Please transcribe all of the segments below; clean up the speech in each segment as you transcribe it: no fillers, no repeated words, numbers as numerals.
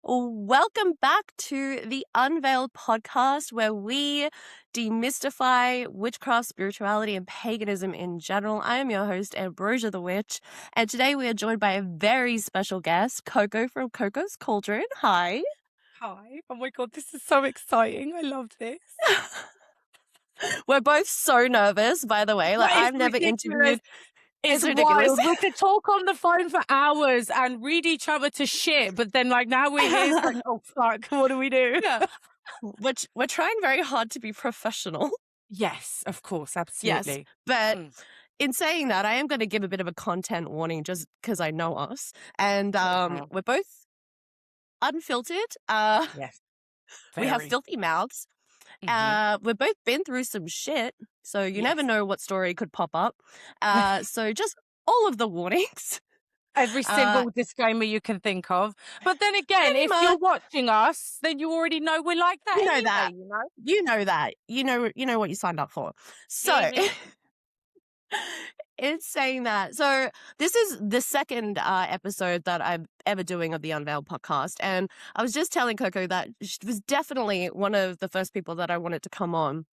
Welcome back to the UnVeiled podcast, where we demystify witchcraft, spirituality, and paganism in general. I am your host, Ambrosia the Witch, and today we are joined by a very special guest, Coco from Coco's Cauldron. Hi. Hi. Oh my God, this is so exciting. I love this. We're both so nervous, by the way. Like, That is I've never ridiculous. interviewed. It's It's ridiculous. wild. We could talk on the phone for hours and read each other to shit, but then now we're here. It's like, oh fuck, what do we do? Yeah. We're trying very hard to be professional. Yes, of course, Yes. absolutely. But in saying that, I am going to give a bit of a content warning just because I know us. And we're both unfiltered. Yes. We have Very. filthy mouths. We've both been through some shit. So you never Yes. know what story could pop up. So just all of the warnings. Every single disclaimer you can think of. But then again, Pretty if much. you're watching us, then you already know we're like that You know anyway, that. you know? You know that. You know what you signed up for. So Mhm. it's saying that. So this is the second episode that I'm ever doing of the Unveiled podcast. And I was just telling Coco that she was definitely one of the first people that I wanted to come on.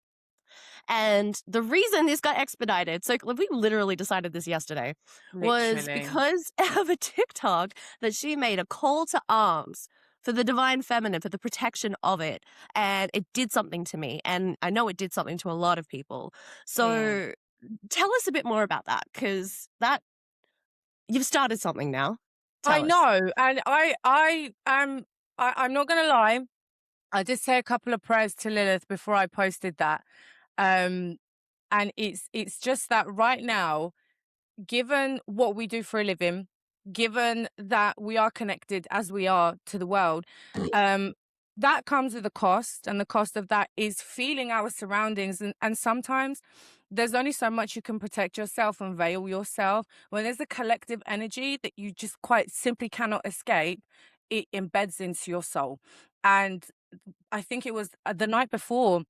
And the reason this got expedited, so we literally decided this yesterday, was Literally. because of a TikTok that she made a call to arms for the divine feminine, for the protection of it. And it did something to me. And I know it did something to a lot of people. So tell us a bit more about that, because you've started something now. I Tell us. know, and I'm not gonna lie. I did say a couple of prayers to Lilith before I posted that, and it's just that right now, given what we do for a living, given that we are connected as we are to the world, um, that comes with a cost, and the cost of that is feeling our surroundings, and sometimes there's only so much you can protect yourself and veil yourself. When there's a collective energy that you just quite simply cannot escape, it embeds into your soul. And I think it was the night before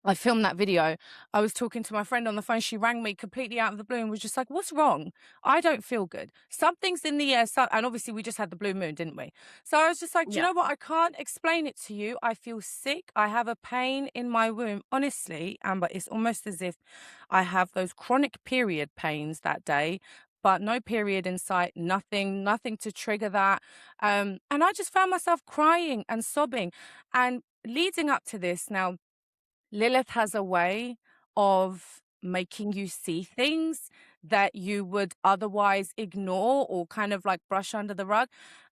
I filmed that video, I was talking to my friend on the phone. She rang me completely out of the blue and was just like, "What's wrong? I don't feel good. Something's in the air." And obviously, we just had the blue moon, didn't we? So I was just like, "Do you Yeah. know what? I can't explain it to you. I feel sick. I have a pain in my womb. Honestly, Amber, it's almost as if I have those chronic period pains that day." But no period in sight, nothing to trigger that. And I just found myself crying and sobbing. And leading up to this, now, Lilith has a way of making you see things that you would otherwise ignore or kind of like brush under the rug.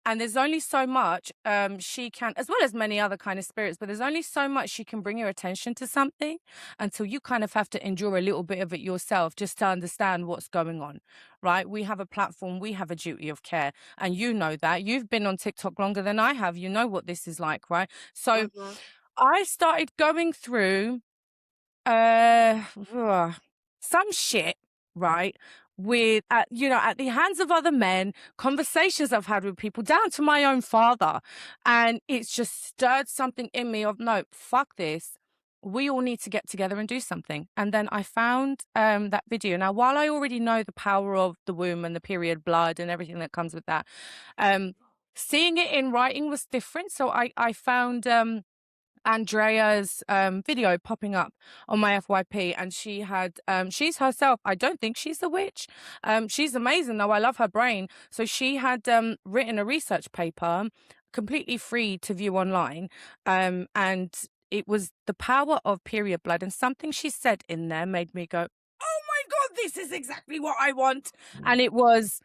And there's only so much she can, as well as many other kind of spirits, but there's only so much she can bring your attention to something until you kind of have to endure a little bit of it yourself just to understand what's going on, right? We have a platform, we have a duty of care, and you know that. You've been on TikTok longer than I have. You know what this is like, right? So I started going through uh some shit, right? With at the hands of other men, conversations I've had with people, down to my own father. And it's just stirred something in me of, no, fuck this. We all need to get together and do something. And then I found that video. Now, while I already know the power of the womb and the period blood and everything that comes with that, seeing it in writing was different. So I found Andrea's video popping up on my FYP, and she had she's herself, I don't think she's a witch. She's amazing though. I love her brain. So she had written a research paper completely free to view online, and it was the power of period blood, and something she said in there made me go, oh my God, this is exactly what I want. And it was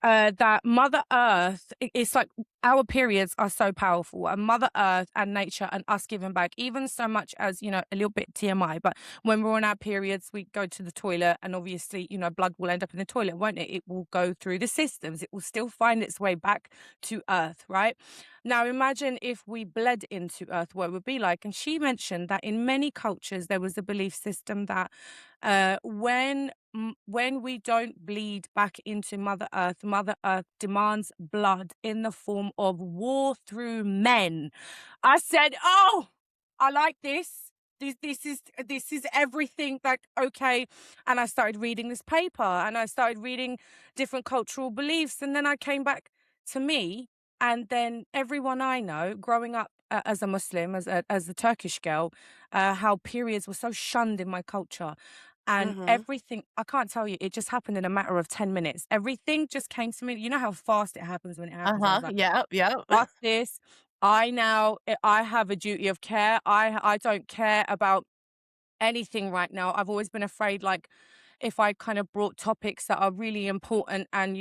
that Mother Earth, it's like our periods are so powerful, and Mother Earth and nature and us giving back, even so much as, a little bit TMI, but when we're on our periods, we go to the toilet, and obviously, blood will end up in the toilet, won't it? It will go through the systems. It will still find its way back to Earth, right? Now, imagine if we bled into Earth, what it would be like. And she mentioned that in many cultures, there was a belief system that when we don't bleed back into Mother Earth demands blood in the form of war through men. I said, "Oh, I like this. This is everything." Like, okay. And I started reading this paper, and I started reading different cultural beliefs, and then I came back to me, And then everyone I know growing up as a Muslim, as a Turkish girl, how periods were so shunned in my culture. And Mhm. everything, I can't tell you, it just happened in a matter of 10 minutes. Everything just came to me. You know how fast it happens when it happens. I was Uh-huh. like, Yep, yep. fuck this. I have a duty of care. I don't care about anything right now. I've always been afraid, like, if I kind of brought topics that are really important and,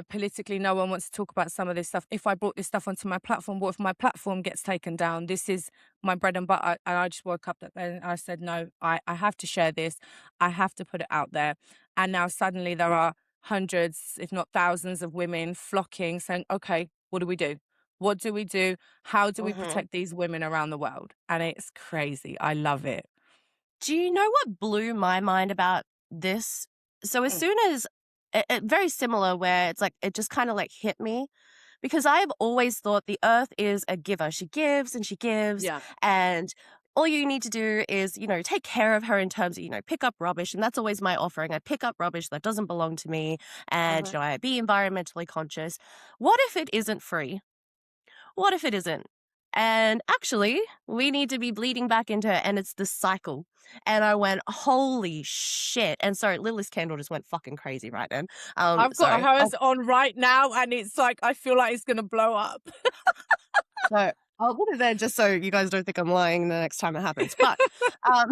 politically no one wants to talk about some of this stuff. If I brought this stuff onto my platform, what if my platform gets taken down? This is my bread and butter. And I just woke up that day and I said, no, I have to share this. I have to put it out there. And now suddenly there are hundreds, if not thousands of women flocking saying, okay, what do we do? What do we do? How do we Mhm. protect these women around the world? And it's crazy. I love it. Do you know what blew my mind about this? So as Mm. soon as very similar where it's like it just kind of like hit me because I've always thought the earth is a giver. She gives and she gives Yeah. and all you need to do is, take care of her in terms of, pick up rubbish. And that's always my offering. I pick up rubbish that doesn't belong to me and, Uh-huh. I be environmentally conscious. What if it isn't free? What if it isn't? And actually, we need to be bleeding back into it, and it's the cycle. And I went, holy shit. And sorry, Lilith's candle just went fucking crazy right then. I've got Sorry. hers on right now, and it's like I feel like it's gonna blow up. I'll put it there just so you guys don't think I'm lying the next time it happens. But um,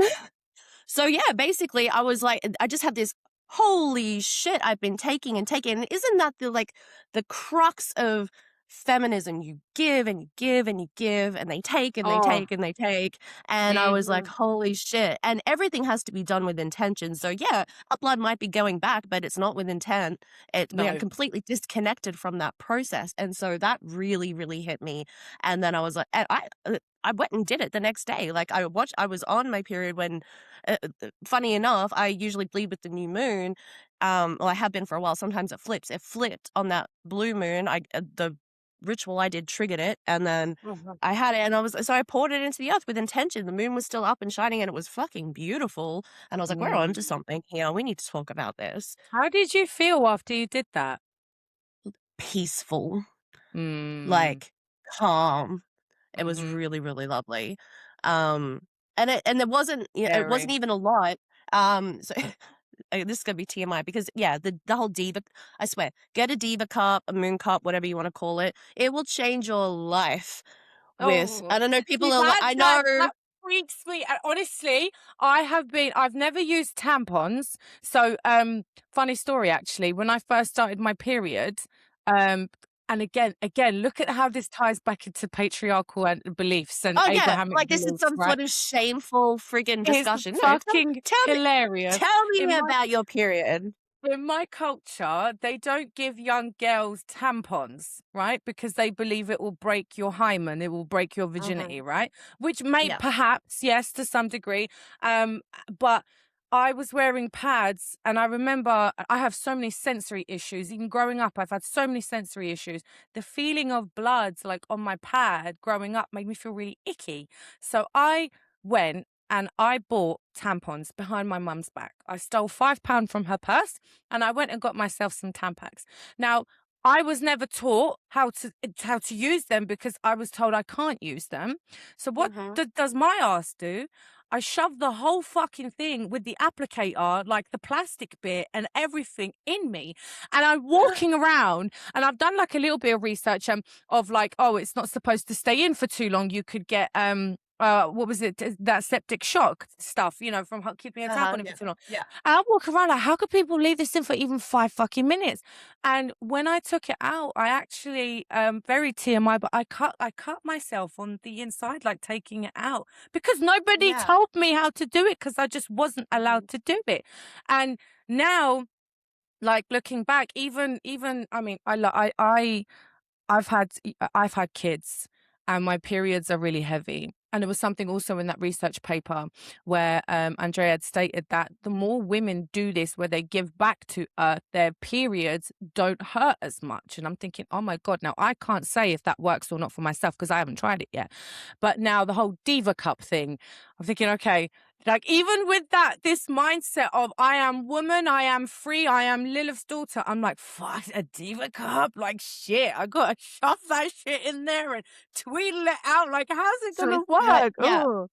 so yeah, basically, I was like, I just had this holy shit I've been taking and taking. And isn't that the crux of feminism? You give and you give and you give, and they take and they Oh, take and they take. And I was like, mhm. holy shit. And everything has to be done with intention. So yeah, our blood might be going back, but it's not with intent. We are No, completely disconnected from that process. And so that really, really hit me. And then I was like, and I went and did it the next day. Like I was on my period when funny enough, I usually bleed with the new moon. Well, I have been for a while. Sometimes it flips. It flipped on that blue moon. The ritual I did triggered it, and then mhm, I had it, and I poured it into the earth with intention. The moon was still up and shining, and it was fucking beautiful. And I was like, we're onto mm. something here. We need to talk about this. How did you feel after you did that? Peaceful, Mm, like calm. It was mhm. really, really lovely. Um, and it wasn't, it wasn't Scary. even a lot. So this is gonna be TMI because yeah, the whole diva. I swear, get a diva cup, a moon cup, whatever you want to call it. It will change your life. With Oh, I don't know, people see, are like, I know. that freaks me and honestly, I've never used tampons. So, funny story actually, when I first started my period, um, and again, look at how this ties back into patriarchal and beliefs and Oh yeah, Abrahamic like this is beliefs, some right? sort of shameful friggin' It's discussion. No, fucking tell me, hilarious. tell me In my about your period. In my culture, they don't give young girls tampons, right? Because they believe it will break your hymen, it will break your Hmm. virginity, right? Which may Yeah. perhaps, yes, to some degree. But I was wearing pads, and I remember I have so many sensory issues. Even growing up, I've had so many sensory issues. The feeling of blood, like on my pad growing up, made me feel really icky. So I went and I bought tampons behind my mum's back. I stole £5 from her purse and I went and got myself some Tampax. Now, I was never taught how to use them because I was told I can't use them. So what Hmm. does my ass do? I shoved the whole fucking thing with the applicator, like the plastic bit and everything in me. And I'm walking around and I've done like a little bit of research of like, oh, it's not supposed to stay in for too long. You could get what was it? That septic shock stuff, from keeping a tap Uh-huh. on it for Yeah. too long. Yeah. And I walk around like, how could people leave this in for even 5 fucking minutes? And when I took it out, I actually, very TMI, but I cut myself on the inside, like taking it out because nobody Yeah. told me how to do it because I just wasn't Mhm. allowed to do it. And now, like looking back, even I mean, I've had kids and my periods are really heavy. And there was something also in that research paper where Andrea had stated that the more women do this, where they give back to earth, their periods don't hurt as much. And I'm thinking, oh my God, now I can't say if that works or not for myself because I haven't tried it yet. But now the whole Diva Cup thing, I'm thinking, okay, Like, even with that, this mindset of I am woman, I am free, I am Lilith's daughter, I'm like, fuck, a diva cup? Like, shit, I gotta shove that shit in there and tweedle it out. Like, how's it So gonna yeah, work? yeah. Oh,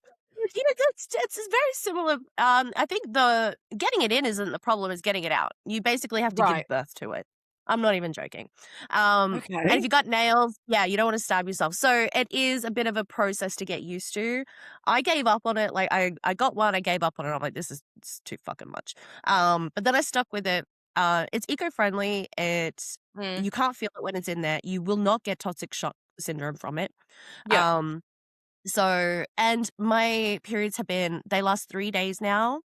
You know, that's it's very similar. I think the getting it in isn't the problem, is getting it out. You basically have to give right. birth to it. I'm not even joking. And if Okay. you got nails, yeah, you don't want to stab yourself. So it is a bit of a process to get used to. I gave up on it. Like I got one, I gave up on it. I'm like, this is it's too fucking much. But then I stuck with it. It's eco-friendly. It's Mm, you can't feel it when it's in there. You will not get toxic shock syndrome from it. yeah. Um, so and my periods they last 3 days now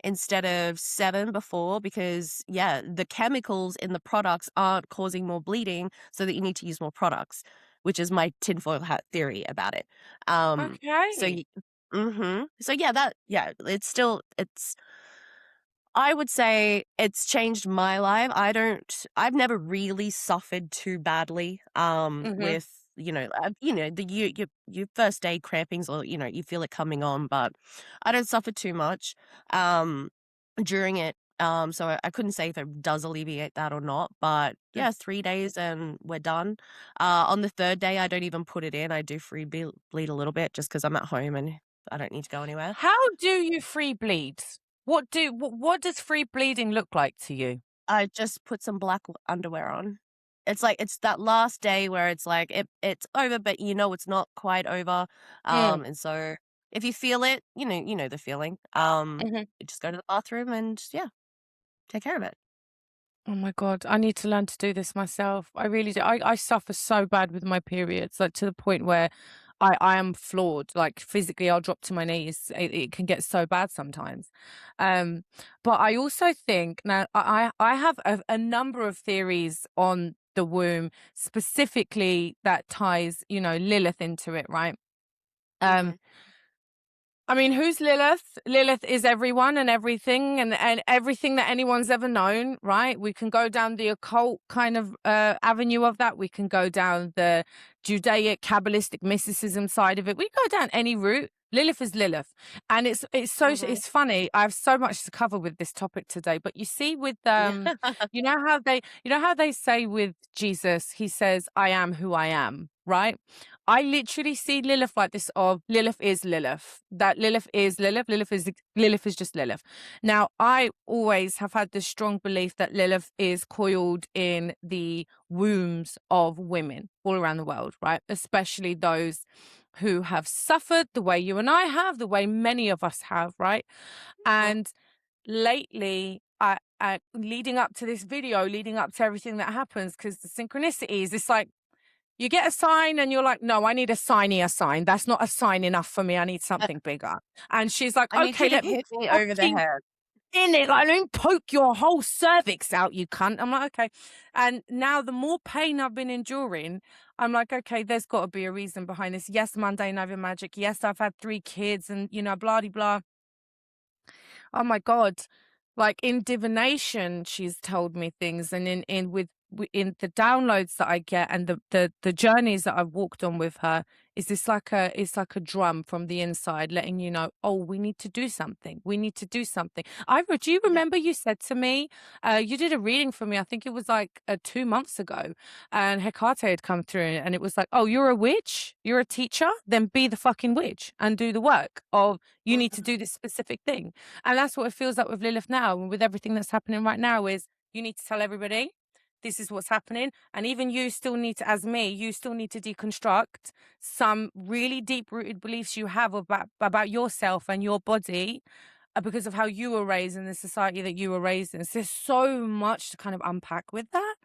instead of 7 before because, yeah, the chemicals in the products aren't causing more bleeding, so that you need to use more products, which is my tinfoil hat theory about it. So Okay. y Mhm. So yeah, it's I would say it's changed my life. I've never really suffered too badly, Mhm. with, the your first day crampings or, you feel it coming on, but I don't suffer too much, during it. So I couldn't say if it does alleviate that or not, but Mm. yeah, 3 days and we're done. On the 3rd day, I don't even put it in. I do free bleed a little bit just because 'cause I'm at home and I don't need to go anywhere. How do you free bleed? What does free bleeding look like to you? I just put some black underwear on. It's like it's that last day where it's like it's over, but you know it's not quite over. Mm, And so if you feel it, you know the feeling. mhm. You just go to the bathroom and yeah, take care of it. Oh my God, I need to learn to do this myself. I really do. I suffer so bad with my periods, like to the point where I am flawed. Like physically, I'll drop to my knees. It can get so bad sometimes. Um, but I also think now I have a number of theories on the womb, specifically that ties, Lilith into it, right? Um, Mhm. I mean, who's Lilith? Lilith is everyone and everything and everything that anyone's ever known, right? We can go down the occult kind of avenue of that. We can go down the Judaic Kabbalistic mysticism side of it. We go down any route. Lilith is Lilith. And Mhm. it's funny. I have so much to cover with this topic today. But you see with Yeah. you know how they say with Jesus, he says, I am who I am, right? I literally see Lilith like this of Lilith is Lilith. That Lilith is Lilith. Lilith is just Lilith. Now, I always have had this strong belief that Lilith is coiled in the wombs of women all around the world, right? Especially those who have suffered the way you and I have, the way many of us have, right? Mhm. And lately, I leading up to this video, leading up to everything that happens, because the synchronicities, it's like you get a sign and you're like, "No, I need a signier sign. That's not a sign enough for me. I need something bigger." And she's like, I need you "Okay, to let me hit me over the fucking head. in it. Like, let me poke your whole cervix out, you cunt." I'm like, "Okay." And now the more pain I've been enduring, I'm like, "Okay, there's got to be a reason behind this. Yes, mundane over magic. Yes, I've had 3 kids and, blah, de blah." Oh my God. Like in divination, she's told me things, and in the downloads that I get and the journeys that I've walked on with her, is this like it's like a drum from the inside letting you know, oh, we need to do something. We need to do something. Do you Yeah. remember you said to me, you did a reading for me, I think it was like 2 months ago, and Hecate had come through and it was like, oh, you're a witch, you're a teacher, then be the fucking witch and do the work of you need to Mhm. do this specific thing. And that's what it feels like with Lilith now, and with everything that's happening right now is you need to tell everybody this is what's happening. And even you still need to, as me, you still need to deconstruct some really deep rooted beliefs you have about yourself and your body, because of how you were raised in the society that you were raised in. So there's so much to kind of unpack with that.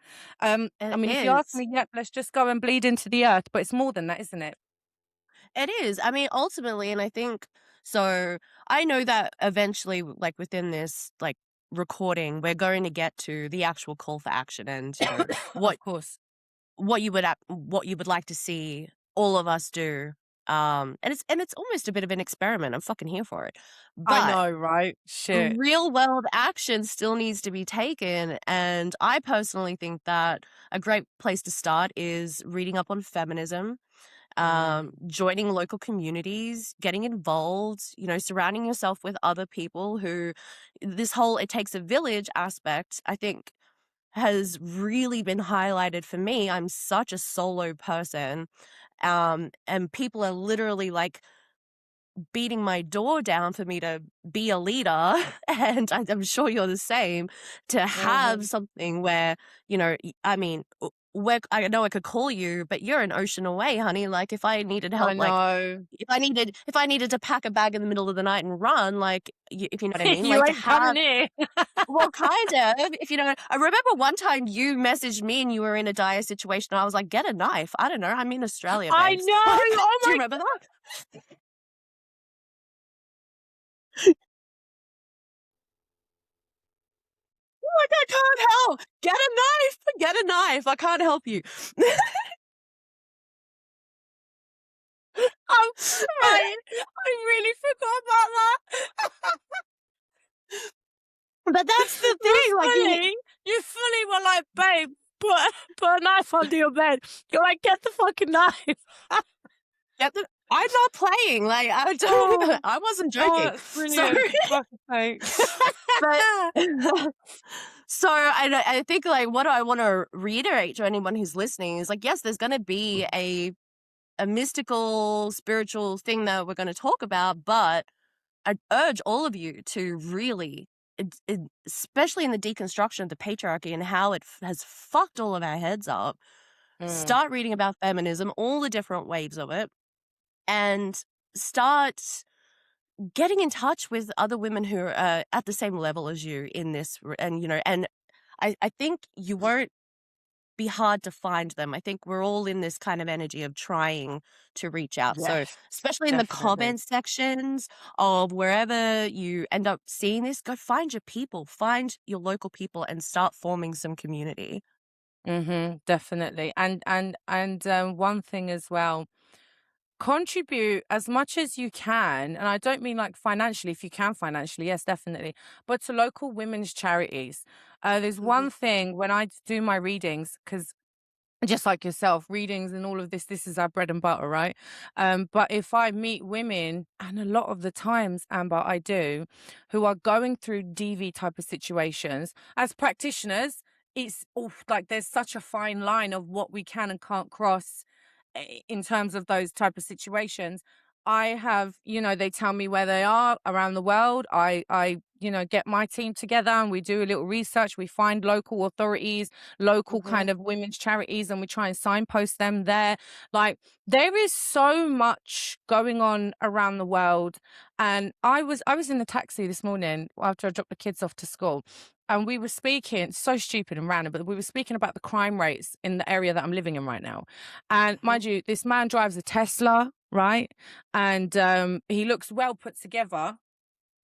I It mean, if you ask is. me, yep, let's just go and bleed into the earth, but it's more than that, isn't it? It is. I mean, ultimately, and I think so. I know that eventually, like within this, like recording, we're going to get to the actual call for action, and what Of course. what you would like to see all of us do. And it's almost a bit of an experiment. I'm fucking here for it, I but know, right? Shit. real world action still needs to be taken. And I personally think that a great place to start is reading up on feminism joining local communities, getting involved, surrounding yourself with other people who this whole it takes a village aspect, I think, has really been highlighted for me. I'm such a solo person. And people are literally like beating my door down for me to be a leader. And I'm sure you're the same, to have Mhm. something where, I mean, where I know I could call you, but you're an ocean away, honey. Like if I needed I help, like know. if I needed to pack a bag in the middle of the night and run, like if you know what I mean, You like to ain't coming have here. well, kind of. If you know, I remember one time you messaged me and you were in a dire situation. And I was like, "Get a knife." I don't know. I'm in Australia, I babes. know. Like, Oh do you my remember that? Like, I can't help. Get a knife. Get a knife. I can't help you. I'm crying. I really forgot about that. But that's the You thing. Like, you fully were like, babe, put a knife under your bed. You're like, get the fucking knife. get the. I'm not playing. Like, I don't. Oh, I wasn't oh, joking. that's So, brilliant. Fuck's sake. but so I think like what I want to reiterate to anyone who's listening is like, yes, there's going to be a mystical, spiritual thing that we're going to talk about, but I urge all of you to really, especially in the deconstruction of the patriarchy and how it has fucked all of our heads up, Mm, start reading about feminism, all the different waves of it, and start getting in touch with other women who are at the same level as you in this. And I think you won't be hard to find them. I think we're all in this kind of energy of trying to reach out. So, yes, especially in the definitely. comment sections of wherever you end up seeing this, go find your people, find your local people, and start forming some community. Definitely. And one thing as well, contribute as much as you can, and I don't mean like financially. If you can financially, yes, definitely, but to local women's charities. There's Hmm. one thing when I do my readings, because just like yourself, readings and all of this is our bread and butter, right? But if I meet women, and a lot of the times, Amber, I do, who are going through DV type of situations, as practitioners, it's like there's such a fine line of what we can and can't cross in terms of those type of situations. I have, they tell me where they are around the world. I get my team together and we do a little research. We find local authorities, local Hmm. kind of women's charities, and we try and signpost them there. Like, there is so much going on around the world. And I was in the taxi this morning after I dropped the kids off to school. And we were speaking, so stupid and random, but we were speaking about the crime rates in the area that I'm living in right now. And Hmm. mind you, this man drives a Tesla, right? And he looks well put together.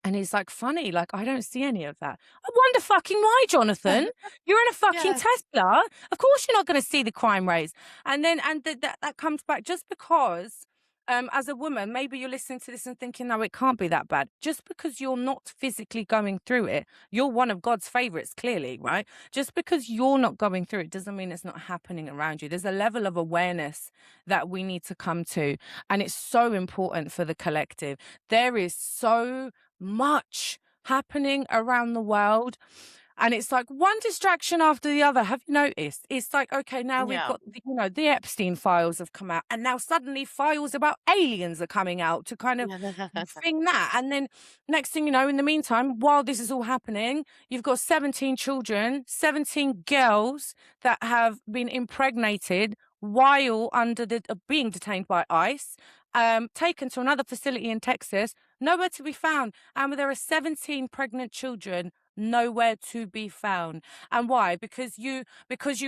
And he's like, funny, like, I don't see any of that. I wonder fucking why, Jonathan. You're in a fucking Yeah. Tesla. Of course you're not going to see the crime rates. And then, that comes back just because, as a woman, maybe you're listening to this and thinking, no, it can't be that bad. Just because you're not physically going through it, you're one of God's favorites, clearly, right? Just because you're not going through it doesn't mean it's not happening around you. There's a level of awareness that we need to come to. And it's so important for the collective. There is so much happening around the world. And it's like one distraction after the other. Have you noticed? It's like, okay, now we've Yeah. got, the Epstein files have come out, and now suddenly files about aliens are coming out to kind of thing that. And then next thing you know, in the meantime, while this is all happening, you've got 17 children, 17 girls that have been impregnated while under the being detained by ICE, taken to another facility in Texas, nowhere to be found. And there are 17 pregnant children nowhere to be found. And why? Because you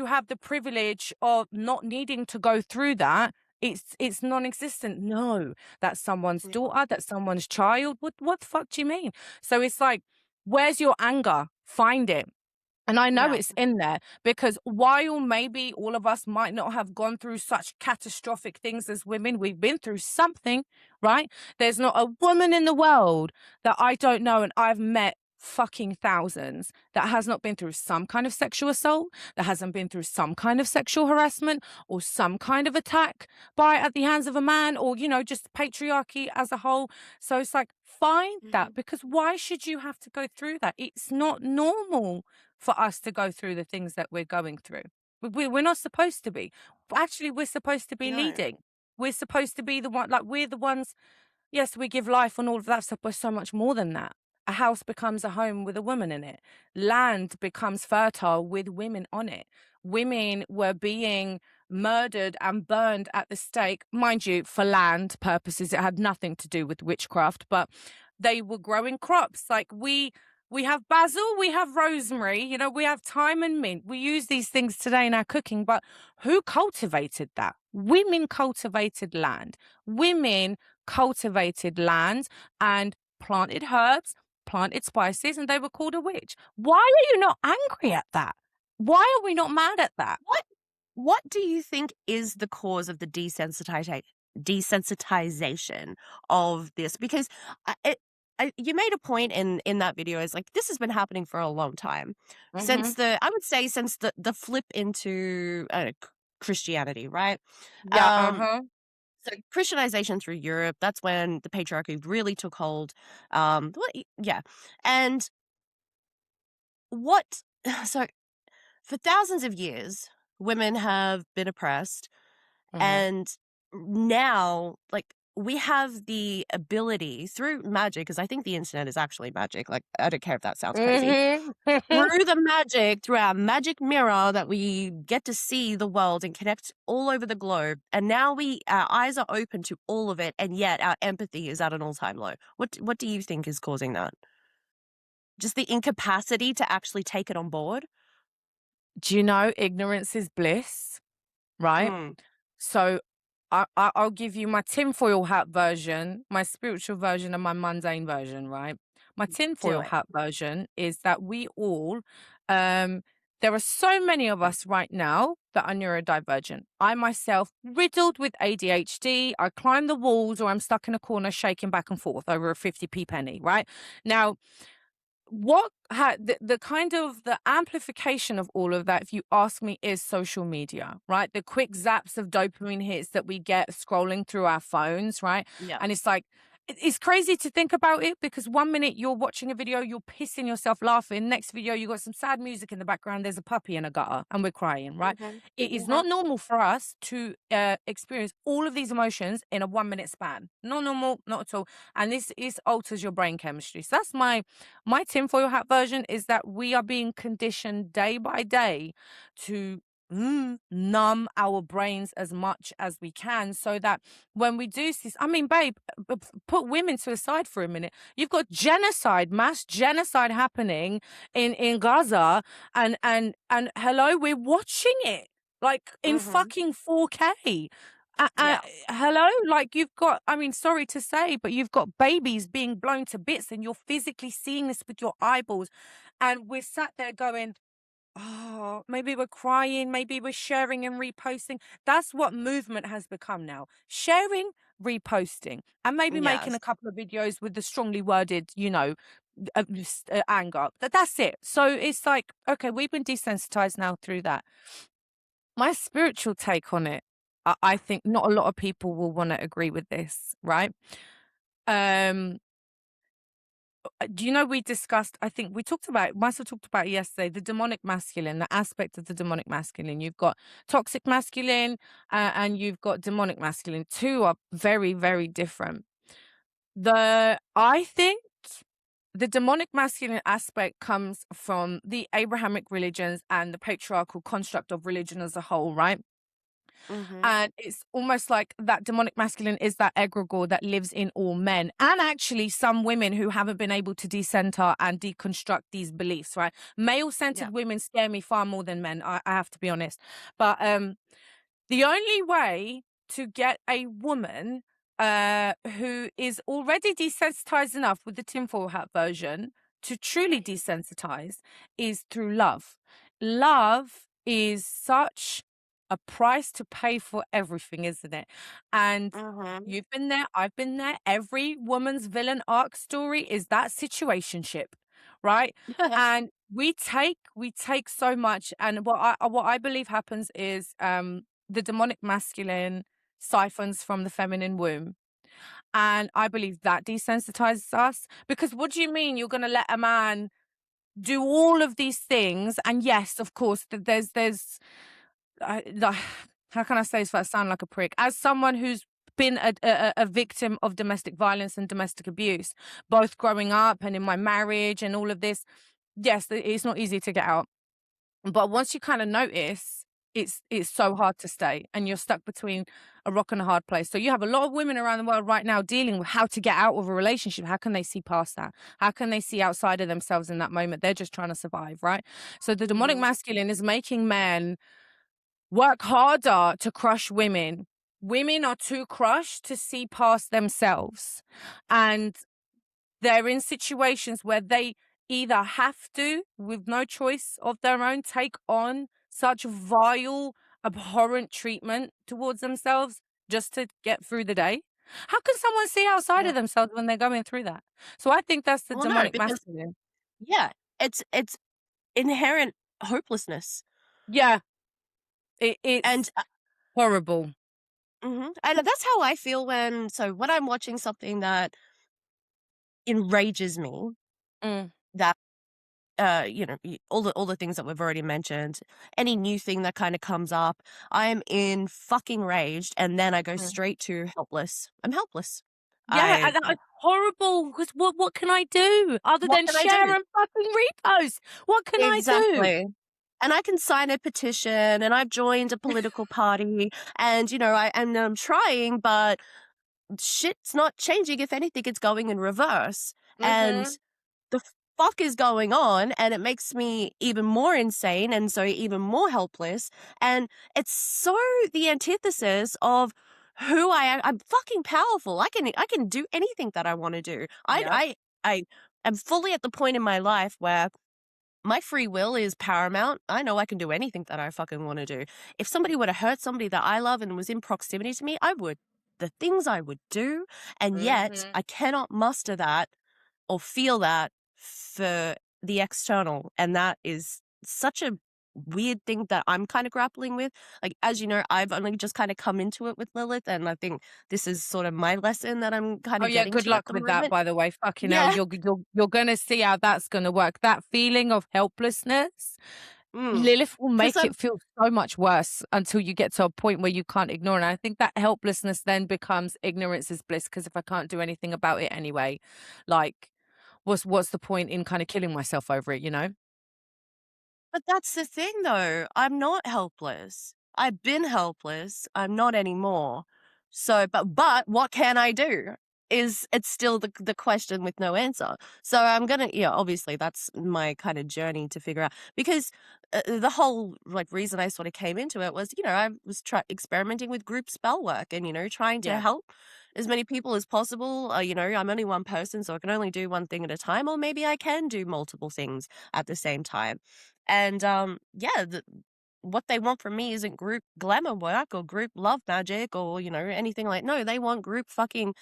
have the privilege of not needing to go through that. It's non-existent. No, that's someone's Yeah. daughter, that's someone's child. What the fuck do you mean? So it's like, where's your anger? Find it. And I know Yeah. it's in there, because while maybe all of us might not have gone through such catastrophic things as women, we've been through something, right? There's not a woman in the world that I don't know and I've met fucking thousands that has not been through some kind of sexual assault, that hasn't been through some kind of sexual harassment or some kind of attack by at the hands of a man, or just patriarchy as a whole. So it's like, find that, Mhm. because why should you have to go through that? It's not normal for us to go through the things that we're going through. We're not supposed to be. Actually, we're supposed to be No. leading. We're supposed to be the one, like, we're the ones. Yes, we give life and all of that stuff, but so much more than that. A house becomes a home with a woman in it. Land becomes fertile with women on it. Women were being murdered and burned at the stake, mind you, for land purposes. It had nothing to do with witchcraft, but they were growing crops. Like, we have basil, we have rosemary, we have thyme and mint. We use these things today in our cooking, but who cultivated that? Women cultivated land. Women cultivated land and planted herbs, planted spices, and they were called a witch. Why are you not angry at that? Why are we not mad at that? What what do you think is the cause of the desensitization of this? Because you made a point in that video. Is like this has been happening for a long time Mm-hmm. I would say since the flip into Christianity, right? Yeah, Um, uh-huh. so Christianization through Europe. That's when the patriarchy really took hold. Yeah, and what? So for thousands of years, women have been oppressed, Mm-hmm. and now, like, we have the ability through magic, because I think the internet is actually magic. Like, I don't care if that sounds crazy. Mm-hmm. Through the magic, through our magic mirror, that we get to see the world and connect all over the globe. And now our eyes are open to all of it, and yet our empathy is at an all-time low. What do you think is causing that? Just the incapacity to actually take it on board? Do you know ignorance is bliss, right? Mm, So I'll give you my tinfoil hat version, my spiritual version, and my mundane version, right? My do tinfoil it. hat version is that we all, um, there are so many of us right now that are neurodivergent. I myself, riddled with ADHD, I climb the walls or I'm stuck in a corner shaking back and forth over a 50p penny, right? Now, what had the kind of the amplification of all of that, if you ask me, is social media, right? The quick zaps of dopamine hits that we get scrolling through our phones, right? Yeah. And it's like, it's crazy to think about it, because 1 minute you're watching a video, you're pissing yourself laughing. Next video, you got some sad music in the background. There's a puppy in a gutter and we're crying, right? Mhm, It is mhm. not normal for us to experience all of these emotions in a 1 minute span. Not normal, not at all. And this is alters your brain chemistry. So that's my tinfoil hat version, is that we are being conditioned day by day to numb our brains as much as we can, so that when we do see, I mean, babe, put women to aside for a minute. You've got genocide, mass genocide happening in Gaza, and hello, we're watching it like in Mhm. fucking 4K. Yeah. Hello, like, you've got, I mean, sorry to say, but you've got babies being blown to bits and you're physically seeing this with your eyeballs. And we're sat there going, oh, maybe we're crying, maybe we're sharing and reposting. That's what movement has become now: sharing, reposting, and maybe making a Yes. couple of videos with the strongly worded, anger. That's it. So it's like, okay, we've been desensitized now through that. My spiritual take on it, I think not a lot of people will want to agree with this, right? Um, do you know, we discussed, I think we talked about, must have talked about it yesterday, the demonic masculine, the aspect of the demonic masculine. You've got toxic masculine, and you've got demonic masculine. Two are very, very different. I think the demonic masculine aspect comes from the Abrahamic religions and the patriarchal construct of religion as a whole, right? Mhm. And it's almost like that demonic masculine is that egregore that lives in all men, and actually some women who haven't been able to decenter and deconstruct these beliefs, right? Male Yeah. centered women scare me far more than men. I have to be honest. But the only way to get a woman who is already desensitized enough with the tinfoil hat version to truly desensitize is through love. Love is such a price to pay for everything, isn't it? And Mhm. you've been there, I've been there. Every woman's villain arc story is that situationship. right? And we take so much, and what I believe happens is the demonic masculine siphons from the feminine womb. And I believe that desensitizes us, because what do you mean you're going to let a man do all of these things? And yes, of course, there's the how can I say this without sound like a prick? As someone who's been a victim of domestic violence and domestic abuse, both growing up and in my marriage and all of this, yes, it's not easy to get out. But once you kind of notice, it's so hard to stay, and you're stuck between a rock and a hard place. So you have a lot of women around the world right now dealing with how to get out of a relationship. How can they see past that? How can they see outside of themselves in that moment? They're just trying to survive, right? So the demonic Mhm. masculine is making men work harder to crush women. Women are too crushed to see past themselves. And they're in situations where they either have to, with no choice of their own, take on such vile, abhorrent treatment towards themselves just to get through the day. How can someone see outside Yeah. of themselves when they're going through that? So I think that's the Well, no, demonic because masculine. yeah, it's inherent hopelessness. Yeah, And it's horrible. and that's how I feel when I'm watching something that enrages me, Mm, that all the things that we've already mentioned, any new thing that kind of comes up, I am in fucking raged, and then I go mm. straight to helpless. I'm helpless. Yeah, I and that is horrible, because what can I do other What than can I do? share and fucking repost? What can I do? Exactly. And I can sign a petition, and I've joined a political party, and I'm trying, but shit's not changing. If anything, it's going in reverse. And Mhm. the fuck is going on? And it makes me even more insane, and so even more helpless. And it's so the antithesis of who I am. I'm fucking powerful. I can do anything that I want to do. Yep. I am fully at the point in my life where my free will is paramount. I know I can do anything that I fucking want to do. If somebody were to hurt somebody that I love and was in proximity to me, I would. The things I would do, and yet Mhm. I cannot muster that or feel that for the external. And that is such a weird thing that I'm kind of grappling with. Like, as you know, I've only just kind of come into it with Lilith, and I think this is sort of my lesson that I'm kind Oh, of yeah, getting good to at luck the with that, moment. by the way. Fucking hell, Yeah. you're gonna see how that's gonna work. That feeling of helplessness, Mm. Lilith will Because make I'm it feel so much worse until you get to a point where you can't ignore it. And I think that helplessness then becomes ignorance is bliss, because if I can't do anything about it anyway, like, what's the point in kind of killing myself over it, you know? But that's the thing though, I'm not helpless. I've been helpless, I'm not anymore. So, but what can I do? It's still the question with no answer. So I'm gonna, yeah, obviously that's my kind of journey to figure out, because the whole like reason I sort of came into it was, I was experimenting with group spell work, and trying to Yeah. help as many people as possible. I'm only one person, so I can only do one thing at a time, or maybe I can do multiple things at the same time. And yeah, what they want from me isn't group glamour work or group love magic or anything like. No, they want group fucking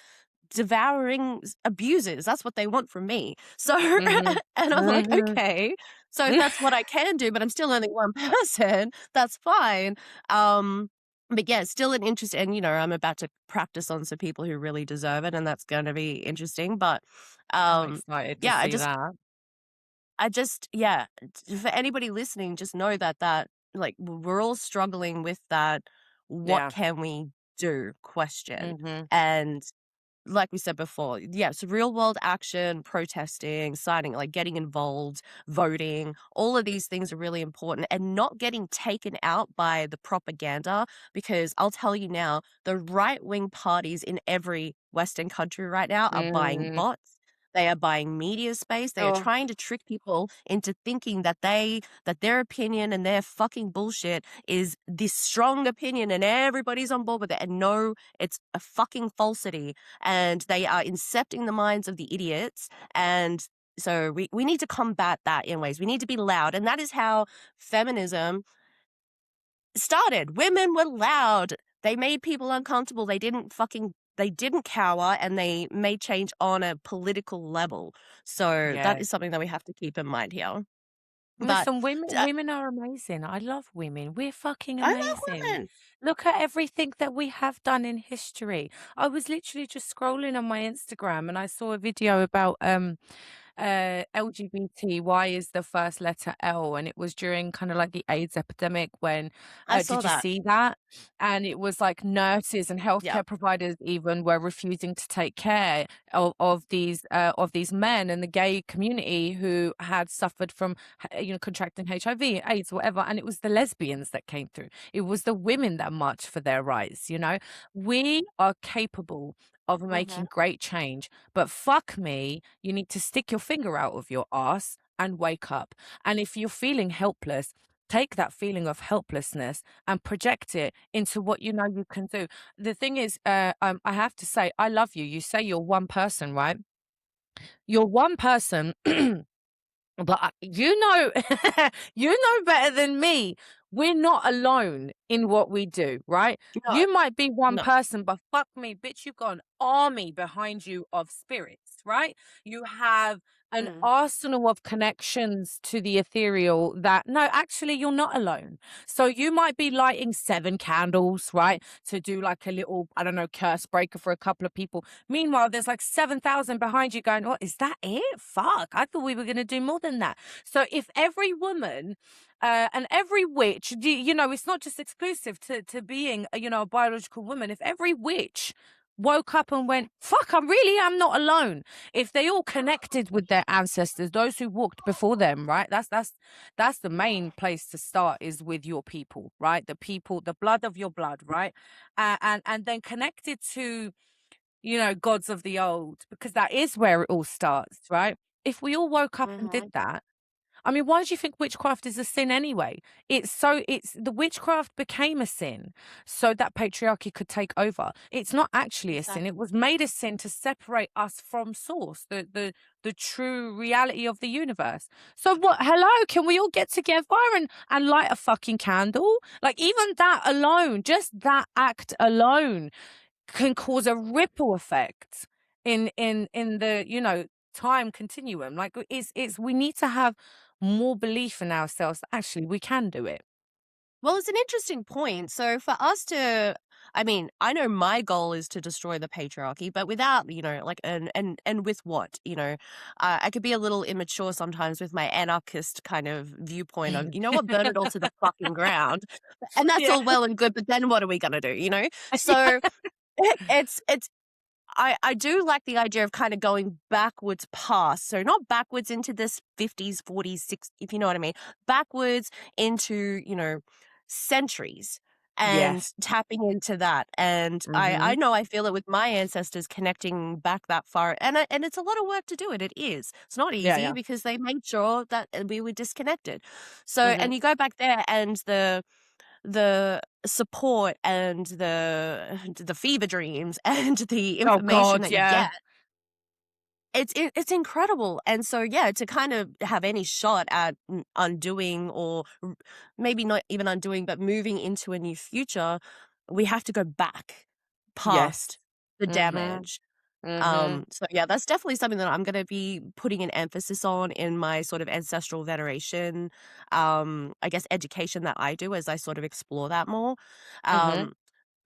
devouring abusers. That's what they want from me. So, Mhm. and I'm like, Mhm. okay, so if that's what I can do, but I'm still only one person, that's fine. Um, but yeah, it's still an interest, and I'm about to practice on some people who really deserve it, and that's going to be interesting. But I'm um, excited to yeah, see that. yeah, for anybody listening, just know that like we're all struggling with that. What Yeah. can we do? Question. Mhm. And like we said before, yeah, it's real world action, protesting, signing, like getting involved, voting. All of these things are really important, and not getting taken out by the propaganda. Because I'll tell you now, the right wing parties in every Western country right now are buying Mm. bots. They are buying media space. They are Oh. trying to trick people into thinking that their opinion and their fucking bullshit is this strong opinion and everybody's on board with it. And no, it's a fucking falsity, and they are incepting the minds of the idiots. And so we need to combat that in ways. We need to be loud. And that is how feminism started. Women were loud. They made people uncomfortable. They didn't fucking they didn't cower, and they made change on a political level. So that Yeah. is something that we have to keep in mind here. But Listen, women uh, women are amazing. I love women. We're fucking I love amazing. women. Look at everything that we have done in history. I was literally just scrolling on my Instagram and I saw a video about LGBT. Why is the first letter L? And it was during kind of like the AIDS epidemic when, I saw did you that. see that? And it was like nurses and Yeah. healthcare providers even were refusing to take care of these men and the gay community who had suffered from contracting HIV, AIDS, whatever. And it was the lesbians that came through. It was the women that marched for their rights. We are capable of Hmm. making great change. But fuck me, you need to stick your finger out of your ass and wake up. And if you're feeling helpless, take that feeling of helplessness and project it into what you know you can do. The thing is, I have to say, I love you. You say you're one person, right? You're one person. But you know better than me. We're not alone in what we do, right? No, You might be one no. person, but fuck me, bitch, you've got an army behind you of spirits, right? You have an Mm. arsenal of connections to the ethereal that, no, actually, you're not alone. So you might be lighting 7 candles, right? To do like a little, I don't know, curse breaker for a couple of people. Meanwhile, there's like 7,000 behind you going, what, is that it? Fuck, I thought we were going to do more than that. So if every woman and every witch, it's not just exclusive to being, a biological woman. If every witch woke up and went, fuck, I really am not alone. If they all connected with their ancestors, those who walked before them, right? That's the main place to start, is with your people, right? The people, the blood of your blood, right? And then connected to gods of the old, because that is where it all starts, right? If we all woke up and did Hmm. that, I mean, why do you think witchcraft is a sin anyway? It's the witchcraft became a sin so that patriarchy could take over. It's not actually a sin. It Exactly. was made a sin to separate us from source, the true reality of the universe. So what, hello, can we all get together and light a fucking candle? Like, even that alone, just that act alone can cause a ripple effect in the time continuum. Like, it's we need to have more belief in ourselves that actually we can do it. Well, it's an interesting point. So for us to, I mean, I know my goal is to destroy the patriarchy, but without, like, and with what, I could be a little immature sometimes with my anarchist kind of viewpoint of, you know what, burn it all to the fucking ground, and that's Yeah. all well and good. But then what are we gonna do? So it's I do like the idea of kind of going backwards past. So not backwards into this 50s, 40s, 60s, if you know what I mean. Backwards into, centuries, and Yes. tapping into that. And I Mhm. know I feel it with my ancestors connecting back that far. And it's a lot of work to do it. It is. It's not Yeah, easy yeah. because they made sure that we were disconnected. So, Mhm. and you go back there, and the support and the fever dreams and the Oh information god, that you yeah. get, it's incredible. And so, yeah, to kind of have any shot at undoing, or maybe not even undoing, but moving into a new future, we have to go back Yes. past the Mhm. damage. Mhm. So yeah, that's definitely something that I'm going to be putting an emphasis on in my sort of ancestral veneration, I guess education that I do, as I sort of explore that more. Mhm. Um,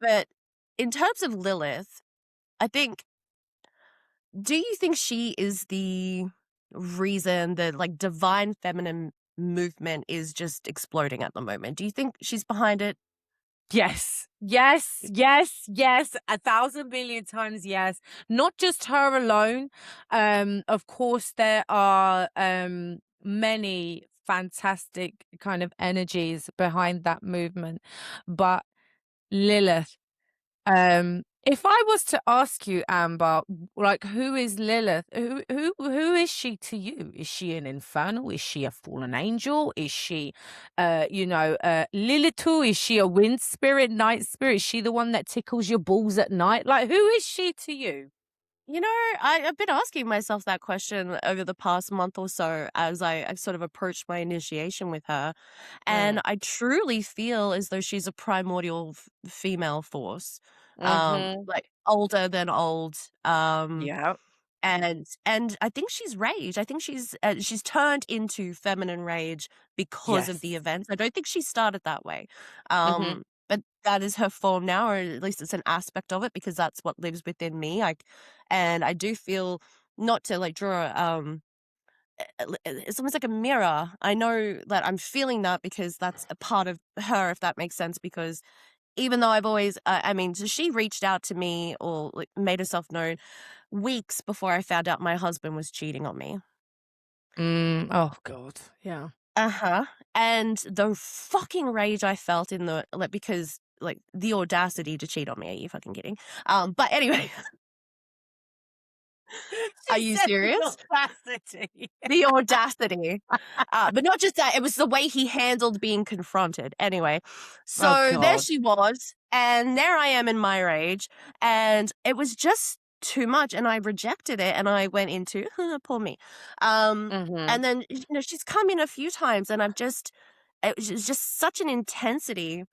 but in terms of Lilith, I think, do you think she is the reason the, like, divine feminine movement is just exploding at the moment? Do you think she's behind it? Yes. Yes, yes, yes, 1,000,000,000 times yes. Not just her alone. Of course, there are many fantastic kind of energies behind that movement. But Lilith, if I was to ask you, Amber, like, who is Lilith? Who is she to you? Is she an infernal? Is she a fallen angel? Is she, Lilithu? Is she a wind spirit, night spirit? Is she the one that tickles your balls at night? Like, who is she to you? I've been asking myself that question over the past month or so as I sort of approached my initiation with her. And Mm. I truly feel as though she's a primordial female force. Mhm. Like, older than old. Yeah. And I think she's rage. I think she's turned into feminine rage because of the Yes. events. I don't think she started that way. Mhm. But that is her form now, or at least it's an aspect of it because that's what lives within me. And I do feel, not to like draw it's almost like a mirror. I know that I'm feeling that because that's a part of her, if that makes sense, because even though I've always, I mean, so she reached out to me or like made herself known weeks before I found out my husband was cheating on me. Oh god. Yeah. Uh-huh. And the fucking rage I felt in the like because like the audacity to cheat on me. Are you fucking kidding? But anyway, are She you said the serious? audacity. The audacity. But not just that, it was the way he handled being confronted. Anyway, Oh so there god. she was, and there I am in my rage, and it was just too much, and I rejected it, and I went into, poor me. Mhm. And then, she's come in a few times, and it was just such an intensity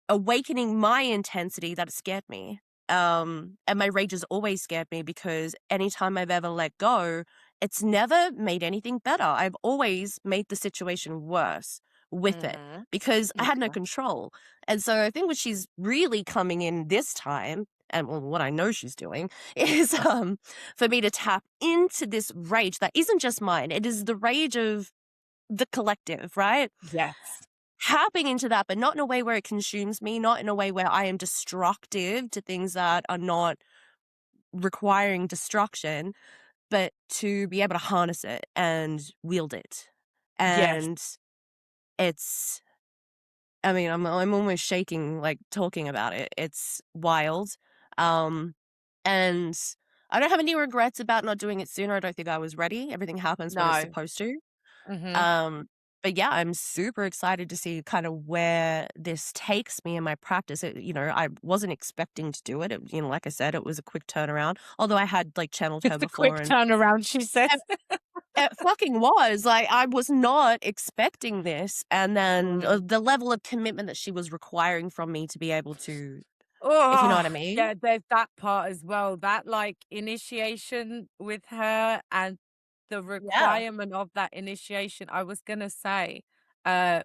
awakening my intensity that it scared me. And my rage has always scared me because anytime I've ever let go, it's never made anything better. I've always made the situation worse with it Mhm. because I had no Yeah. control. And so I think what she's really coming in this time, and well, what I know she's doing is for me to tap into this rage that isn't just mine. It is the rage of the collective, right? Yes. Tapping into that, but not in a way where it consumes me, not in a way where I am destructive to things that are not requiring destruction, but to be able to harness it and wield it. Yes. And it's, I mean, I'm almost shaking like talking about it. It's wild. Um, and I don't have any regrets about not doing it sooner. I don't think I was ready. Everything happens when it's No. supposed to. Mhm. Um, but yeah, I'm super excited to see kind of where this takes me in my practice. I wasn't expecting to do it. Like I said, it was a quick turnaround. Although I had like channeled her Just a before, quick and turnaround, she says. it, it fucking was like I was not expecting this, and then Mm. the level of commitment that she was requiring from me to be able to, if you know what I Oh, mean. yeah, there's that part as well. That, like, initiation with her and the Yeah. requirement of that initiation, I was gonna say,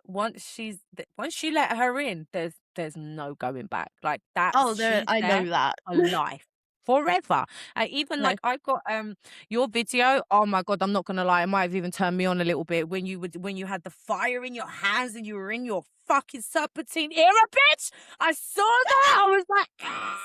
once she let her in, there's no going back. Like, Oh, she's I there know that. for life, forever. Even, No, like, I've got, your video, oh my god, I'm not gonna lie, it might have even turned me on a little bit when you had the fire in your hands and you were in your fucking serpentine era, bitch! I saw that. I was like, "Ah!"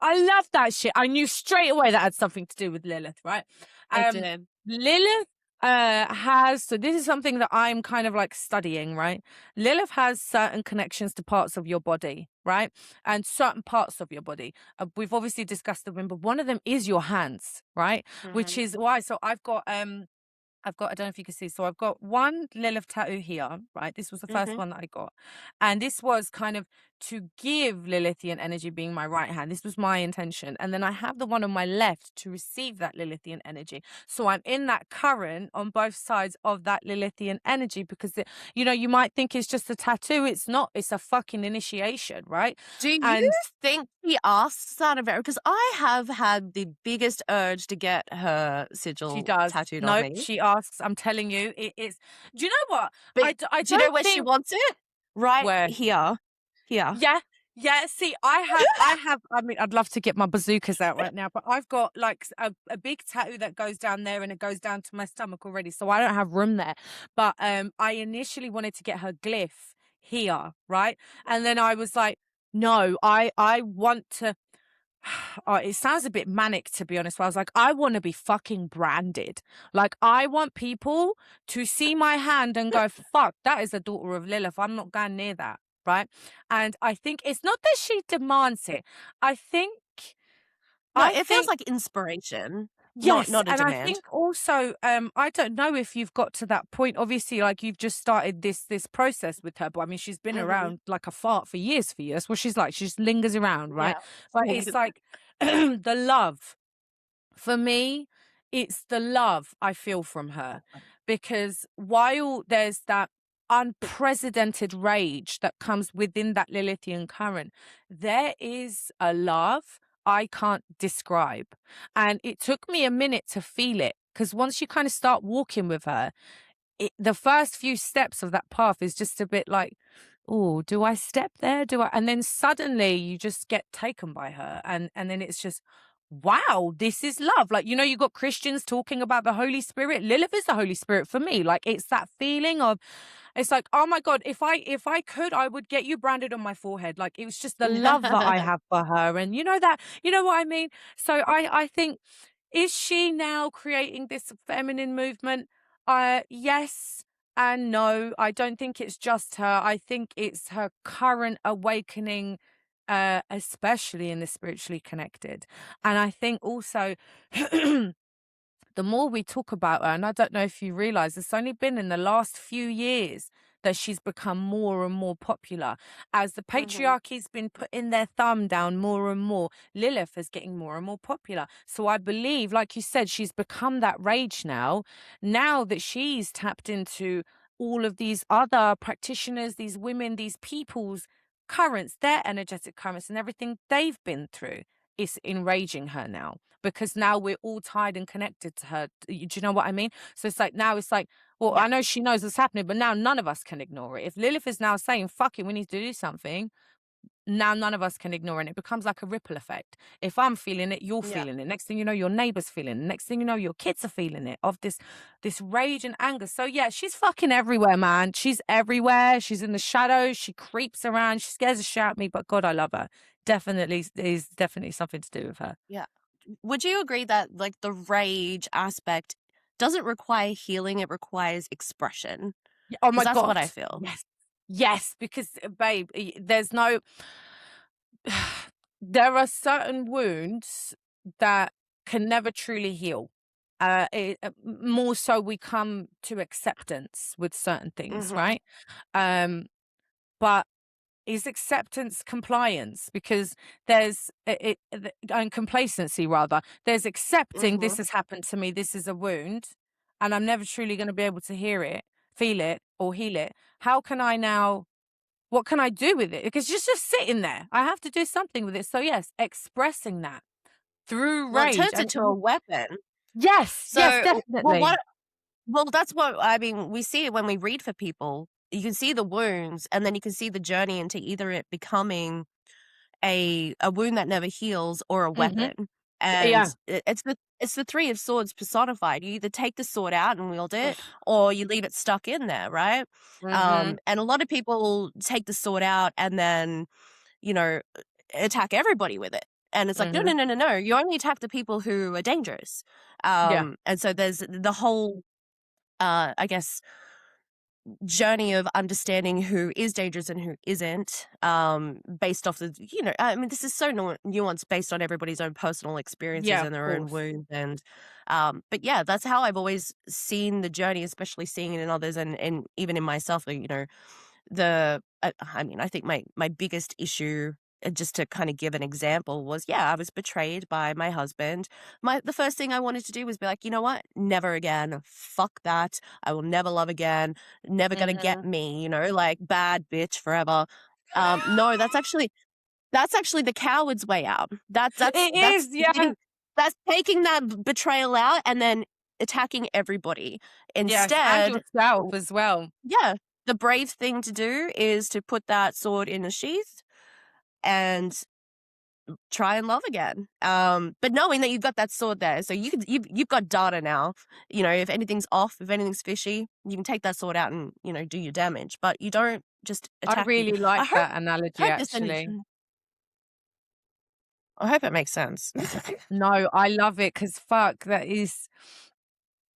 I love that shit. I knew straight away that had something to do with Lilith, right? it Um, did. Lilith has, so this is something that I'm kind of like studying, right? Lilith has certain connections to parts of your body, right? And certain parts of your body. We've obviously discussed them, but one of them is your hands, right? Which Hmm. is why. So I've got, I don't know if you can see. So I've got one Lilith tattoo here, right? This was the first Hmm. one that I got. And this was kind of to give Lilithian energy being my right hand. This was my intention. And then I have the one on my left to receive that Lilithian energy. So I'm in that current on both sides of that Lilithian energy because, you might think it's just a tattoo. It's not, it's a fucking initiation, right? Do you And think he asks that of her? Because I have had the biggest urge to get her she sigil does. tattooed on Nope, me. she asks. I'm telling you, it is. Do you know what? But I do you know don't where she think. wants it? Right Where? here. Here. Yeah. Yeah, see, I mean, I'd love to get my bazookas out right now, but I've got like a big tattoo that goes down there and it goes down to my stomach already, so I don't have room there. But I initially wanted to get her glyph here, right? And then I was like, no, I want to. Oh, it sounds a bit manic to be honest. But I was like, I want to be fucking branded. Like, I want people to see my hand and go, fuck, that is the daughter of Lilith. I'm not going near that. Right. And I think it's not that she demands it. I think, No, I it feels think like inspiration, not Yes, not a and I demand. think also, I don't know if you've got to that point. Obviously, like you've just started this process with her, but I mean, she's been Mhm. around like a fart for years for you. That's what she's like. She just lingers around, right? Yeah. But it's like the love for me. It's the love I feel from her because while there's that unprecedented rage that comes within that Lilithian current, there is a love, I can't describe. And it took me a minute to feel it, because once you kind of start walking with her, the first few steps of that path is just a bit like, oh, do I step there? Do I? And then suddenly you just get taken by her. And then it's just, wow, this is love. Like, you got Christians talking about the Holy Spirit. Lilith is the Holy Spirit for me. Like, it's that feeling of, it's like, oh my God, if I could, I would get you branded on my forehead. Like, it was just the love that I have for her. And you know what I mean? So I think, is she now creating this feminine movement? Yes and no. I don't think it's just her. I think it's her current awakening, especially in the spiritually connected. And I think also the more we talk about her, and I don't know if you realize, it's only been in the last few years that she's become more and more popular. As the Mhm. patriarchy's been putting their thumb down more and more, Lilith is getting more and more popular. So I believe, like you said, she's become that rage now. Now that she's tapped into all of these other practitioners, these women, these people's currents, their energetic currents, and everything they've been through is enraging her now, because now we're all tied and connected to her. Do you know what I mean? So it's like, now it's like, well, Yeah. I know she knows what's happening, but now none of us can ignore it. If Lilith is now saying, fuck it, we need to do something, now none of us can ignore it. And it becomes like a ripple effect. If I'm feeling it, you're Yeah. feeling it. Next thing you know, your neighbor's feeling it. Next thing you know, your kids are feeling it, of this rage and anger. So yeah, she's fucking everywhere, man. She's everywhere. She's in the shadows. She creeps around. She scares the shit out of me, but God, I love her. Definitely is definitely something to do with her. Yeah. Would you agree that like the rage aspect doesn't require healing, it requires expression? Oh Because my that's God. what I feel. Yes. Yes, because babe, there's no there are certain wounds that can never truly heal. More so we come to acceptance with certain things, Mhm. right? Um, but is acceptance compliance? Because there's and complacency rather. There's accepting this Mhm. has happened to me, this is a wound, and I'm never truly going to be able to hear it, feel it, or heal it. How can I now? What can I do with it? Because it's just sitting there. I have to do something with it. So yes, expressing that through Well, it rage. turns And into a weapon. yes, yes, So, definitely. that's what I mean, we see it when we read for people. You can see the wounds, and then you can see the journey into either it becoming a wound that never heals or a Hmm. weapon. And Yeah. it's the three of swords personified. You either take the sword out and wield it, or you leave it stuck in there, right? Hmm. And a lot of people take the sword out and then, you know, attack everybody with it. And it's like, no, Hmm. no, no, no, no. You only attack the people who are dangerous. Yeah. And so there's the whole, I guess, journey of understanding who is dangerous and who isn't, based off of, I mean, this is so nuanced based on everybody's own personal experiences Yeah, of and their own course. wounds. And, but yeah, that's how I've always seen the journey, especially seeing it in others and even in myself. I mean, I think my biggest issue, just to kind of give an example, was, yeah, I was betrayed by my husband. The first thing I wanted to do was be like, you know what, never again, fuck that, I will never love again, never gonna get Hmm. me, like bad bitch forever. No, that's actually the coward's way out. It is, yeah. That's taking that betrayal out and then attacking everybody Yes, and instead. yourself as well. Yeah, the brave thing to do is to put that sword in a sheath and try and love again. But knowing that you've got that sword there, so you've got data now. If anything's off, if anything's fishy, you can take that sword out and do your damage. But you don't just I attack people. really I like hope that analogy, hope this didn't. actually. I hope it makes sense. No, I love it, because fuck,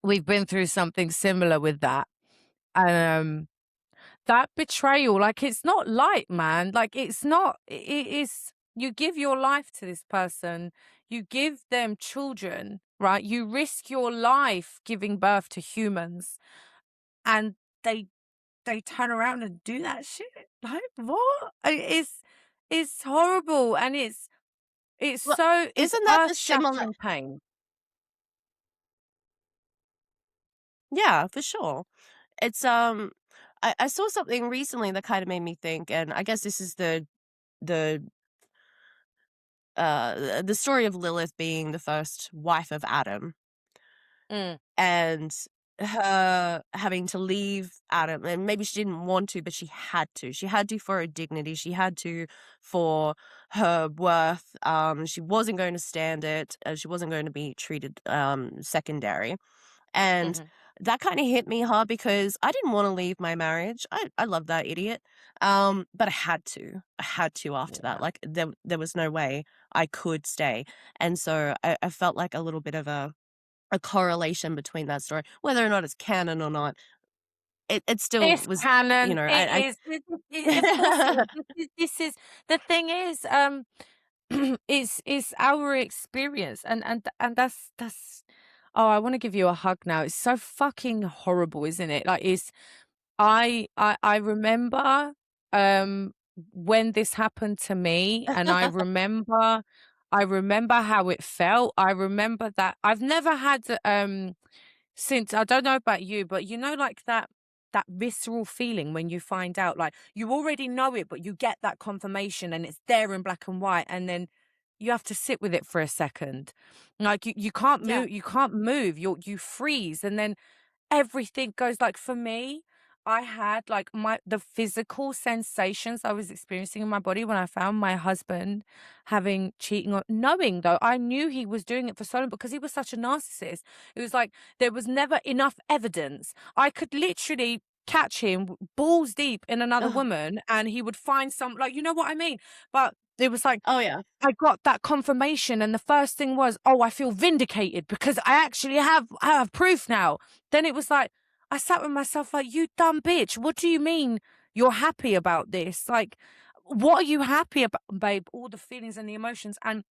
we've been through something similar with that. Um, that betrayal, like, it's not light, man. Like, it's not, it is, you give your life to this person, you give them children, right? You risk your life giving birth to humans, and they they turn around and do that shit. Like, what? It's horrible, and Well, it's isn't that the earth similar? shattering pain. Yeah, for sure. It's I saw something recently that kind of made me think, and I guess this is the the story of Lilith being the first wife of Adam, Mm, and her having to leave Adam, and maybe she didn't want to, but she had to. She had to for her dignity. She had to for her worth. She wasn't going to stand it. She wasn't going to be treated secondary. And mhm. that kind of hit me hard because I didn't want to leave my marriage. I love that idiot. But I had to. I had to after that. Yeah. Like there was no way I could stay. And so I felt like a little bit of a correlation between that story, whether or not it's canon or not. It still It's was, canon. It I is. Of course it is. This is the thing is, it's our experience, and that's. Oh, I want to give you a hug now. It's so fucking horrible, isn't it? Like it's. I remember um when this happened to me, and I remember how it felt. I remember that I've never had since. I don't know about you, but like that visceral feeling when you find out, like you already know it, but you get that confirmation and it's there in black and white, and then you have to sit with it for a second. Like you can't Yeah. move, you freeze, and then everything goes. Like for me, I had like the physical sensations I was experiencing in my body when I found my husband having cheating on, knowing though I knew he was doing it for so long because he was such a narcissist. It was like there was never enough evidence. I could literally catch him balls deep in another Ugh. woman and he would find some, like, you know what I mean? But it was like Oh, yeah. I got that confirmation, and the first thing was, "Oh, I feel vindicated because I have proof now." Then it was like I sat with myself like, "You dumb bitch! What do you mean you're happy about this? Like, what are you happy about, babe? All the feelings and the emotions." And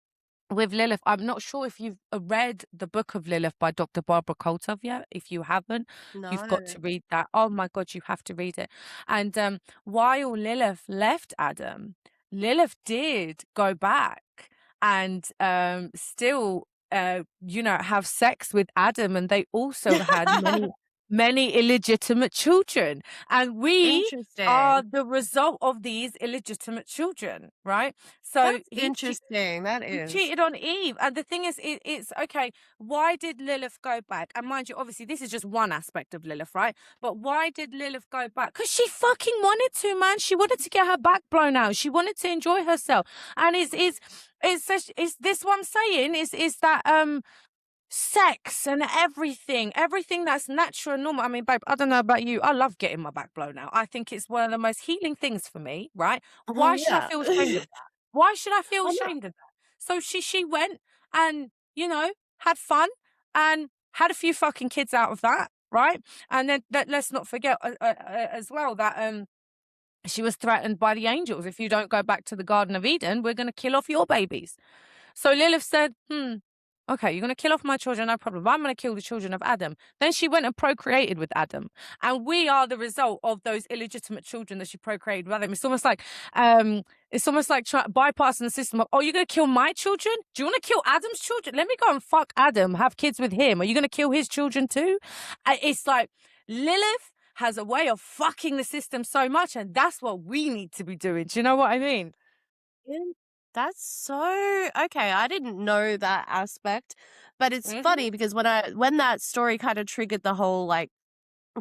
with Lilith, I'm not sure if you've read the book of Lilith by Dr. Barbara Koltov yet. If you haven't, No, you've no, got no. to read that. Oh my God, you have to read it. And while Lilith left Adam, Lilith did go back and still, have sex with Adam, and they also had many illegitimate children. And we are Interesting. the result of these illegitimate children, right? So That's interesting. That he is. cheated on Eve. And the thing is, it's okay. Why did Lilith go back? And mind you, obviously, this is just one aspect of Lilith, right? But why did Lilith go back? Because she fucking wanted to, man. She wanted to get her back blown out. She wanted to enjoy herself. And it's this one saying is that sex and everything that's natural and normal. I mean, babe, I don't know about you. I love getting my back blown out. I think it's one of the most healing things for me, right? Well, Why should I yeah. feel ashamed of that? Why should I feel Well, no. ashamed of that? So she went and, had fun and had a few fucking kids out of that, right? And then let's not forget as well that she was threatened by the angels. If you don't go back to the Garden of Eden, we're going to kill off your babies. So Lilith said, okay, you're going to kill off my children, no problem. But I'm going to kill the children of Adam. Then she went and procreated with Adam. And we are the result of those illegitimate children that she procreated with Adam. It's almost like bypassing the system of, oh, you're going to kill my children? Do you want to kill Adam's children? Let me go and fuck Adam, have kids with him. Are you going to kill his children too? It's like Lilith has a way of fucking the system so much. And that's what we need to be doing. Do you know what I mean? In That's so okay, I didn't know that aspect, but it's Hmm. funny because when that story kinda triggered the whole, like,